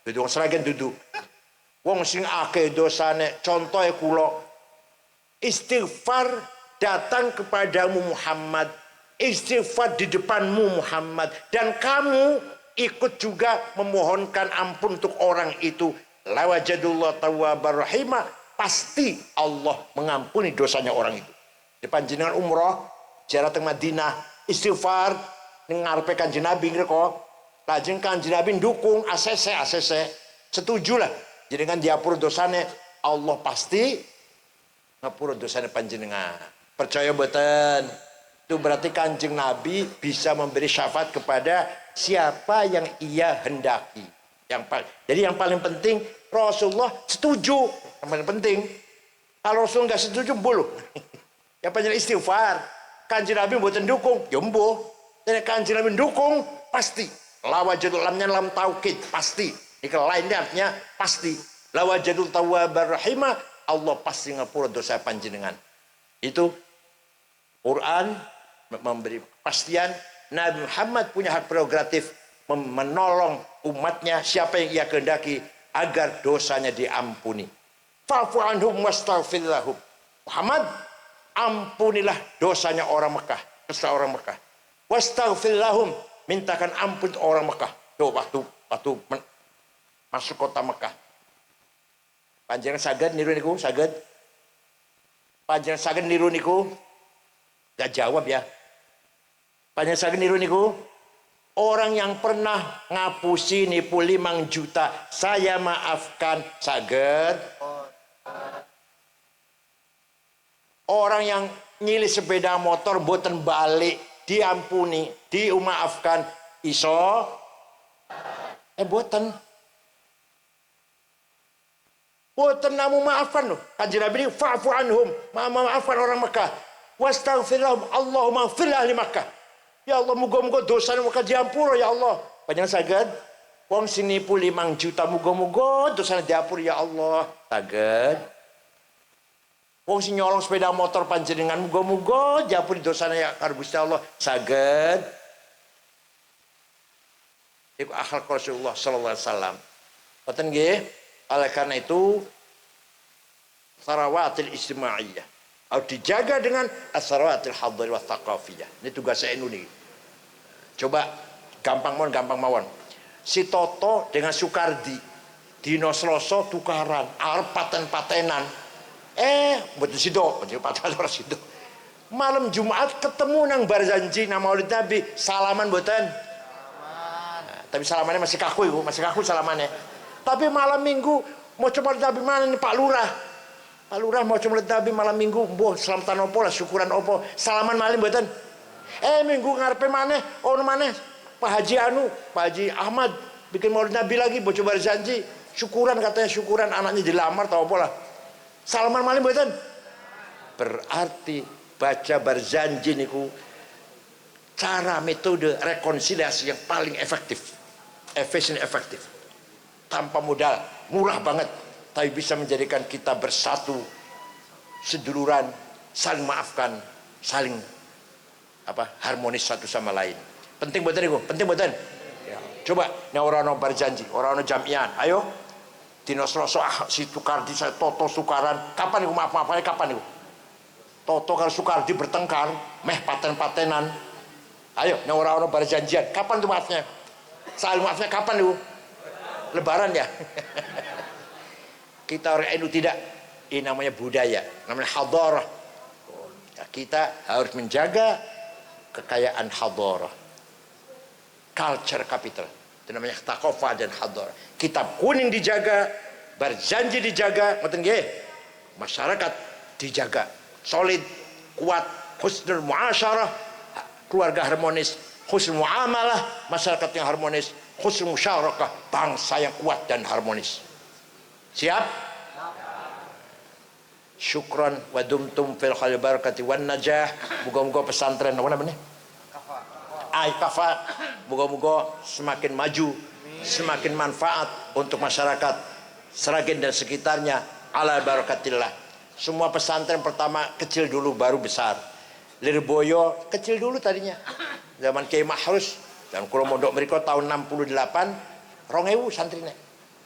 Dadi wong sragen dudu. Wong sing akeh dosane, contohe kula. Istighfar datang kepadamu Muhammad. Istighfar di depanmu Muhammad. Dan kamu ikut juga memohonkan ampun untuk orang itu. Lawajadullah tawwabar rahimah. Pasti Allah mengampuni dosanya orang itu. Di panjenengan umroh, ziarah teng Madinah, istighfar ngarepe Kanjeng Nabi ngreko. Lajeng Kanjeng Nabi dukung ACC. Setujulah. Jenengan diapur dosane, Allah pasti ngapura dosane panjenengan. Percaya mboten? Itu berarti Kanjeng Nabi bisa memberi syafaat kepada siapa yang ia hendaki. Jadi yang paling penting Rasulullah setuju. Yang paling penting. Kalau Rasul nggak setuju, bulu. Ya panjang istighfar. Kanjeng Nabi mboten dukung, ya mbuh. dan Kanjeng Nabi mendukung pasti. La wajadul lamnya lam taukid pasti. Ini lainnya artinya pasti. La wajadul tawwabar rahimah, Allah pasti ngapura dosa panjenengan. Itu Quran memberi kepastian. Nabi Muhammad punya hak prerogatif menolong umatnya siapa yang ia kehendaki agar dosanya diampuni. Fa'fu anhum wastaghfir lahum. Muhammad, ampunilah dosanya orang Mekah, dosa orang Mekah. Wastaghfir lahum, mintakan ampun orang Mekah. Tuh waktu masuk kota Mekah. Panjenengan saged niru niku, saged. Panjenengan saged niru niku. Gak jawab ya. Panjenengan saged niru niku. Orang yang pernah ngapusi nipu 5 juta, saya maafkan, saged. Orang yang nyilih sepeda motor boten balik, diampuni, dimaafkan, iso. Boten. Boten namu maafkan loh. Kanjeng Nabi ini fa'fu anhum, maafkan orang Mekah. Wastaghfir lahum, Allahumma ighfir ahli Makkah. Ya Allah, muga-muga dosa Mekah diampura ya Allah. Panjenengan saged wong sing nipu 5 juta muga-muga dosane diampura ya Allah. Saged. Wong sing nyolong sepeda motor panjenengan muga-muga diampuri dosane ya karo Gusti Allah. Saged. Iku akhlak Rasulullah sallallahu alaihi wasallam. Ngoten nggih. Oleh karena itu sarawatil ijtimaiyah harus dijaga dengan as-sarawatil hadhari wa thaqafiyah. Ini tugas saya ini. Coba gampang mawon. Si Toto dengan Sukardi dino Selasa tukaran, arep paten-patenan. Mboten sido, paten ora sido. Malam Jumat ketemu nang Barzanji nang Maulid Nabi, salaman mboten? Salaman. Nah, tapi salamannya masih kaku iku, salamannya. Tapi malam Minggu mau coba Maulid Nabi mana nih Pak Lurah? Pak Lurah mau coba Maulid Nabi malam Minggu, mbuh selamatan opo lah, syukuran opo, salaman malam mboten? Minggu ngarepe maneh, ono maneh Pak Haji Ahmad bikin Maulid Nabi lagi, mau coba Barzanji, syukuran katanya, syukuran anaknya dilamar tau apa lah. Salaman malam mboten? Berarti baca Barzanji niku cara metode rekonsiliasi yang paling efektif, efektif. Tanpa modal, murah banget, tapi bisa menjadikan kita bersatu, seduluran, saling maafkan, saling harmonis satu sama lain. Penting betul itu, penting betul. Ya. Coba, ini orang-orang Barzanji, orang-orang jamian, ayo, dino Selasa si Sukardi, saya Toto Sukaran, kapan itu maaf-maafnya kapan itu? Toto kalau Sukardi bertengkar, paten-patenan, ayo, ini orang-orang Barzanjian, kapan itu maafnya? Saling maafnya kapan itu? Lebaran ya. Kita orang NU tidak, ini namanya budaya, namanya hadarah. Kita harus menjaga kekayaan hadarah, culture capital, itu namanya thaqafah dan hadarah. Kitab kuning dijaga, Barzanji dijaga, ngoten nggih. Masyarakat dijaga, solid, kuat, husnul muasyarah, keluarga harmonis, husnul muamalah, masyarakat yang harmonis, husnul musyarakah, bangsa yang kuat dan harmonis. Siap? Syukran wa dumtum fil khair barakati wan najah. Moga-moga pesantren apa namanya? Kafa. Moga-moga semakin maju, semakin manfaat untuk masyarakat Sragen dan sekitarnya ala barakatillah. Semua pesantren pertama kecil dulu baru besar. Lirboyo kecil dulu tadinya. Zaman Kiai Mahrus dan kula mondok mriko tahun 68 2000 santrine.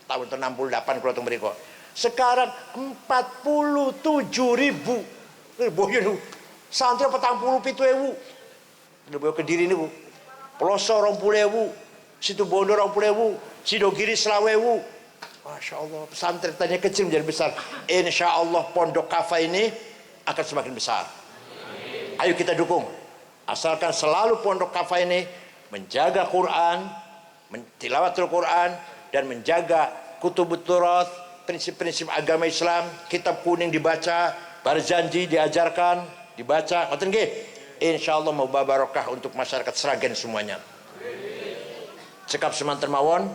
Tahun 68 kula teng mriko. Sekarang 47.000. Lirboyo niku santri 47.000. Lirboyo Kediri niku. Ploso 20.000, Situbondo 20.000, Sidogiri 20.000. Masya Allah, pesantren tadinya kecil menjadi besar. Insya Allah pondok kafa ini akan semakin besar. Ayo kita dukung. Asalkan selalu pondok kafa ini menjaga Quran, tilawatul Quran, dan menjaga kutubut turath, prinsip-prinsip agama Islam. Kitab kuning dibaca, Barzanji diajarkan, dibaca. Ngoten nggih? Insyaallah mau barokah untuk masyarakat Sragen semuanya. Cekap semanten mawon.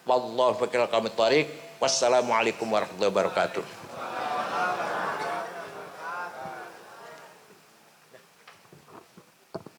Wallahu fakir kami tarik. Wassalamualaikum warahmatullahi wabarakatuh.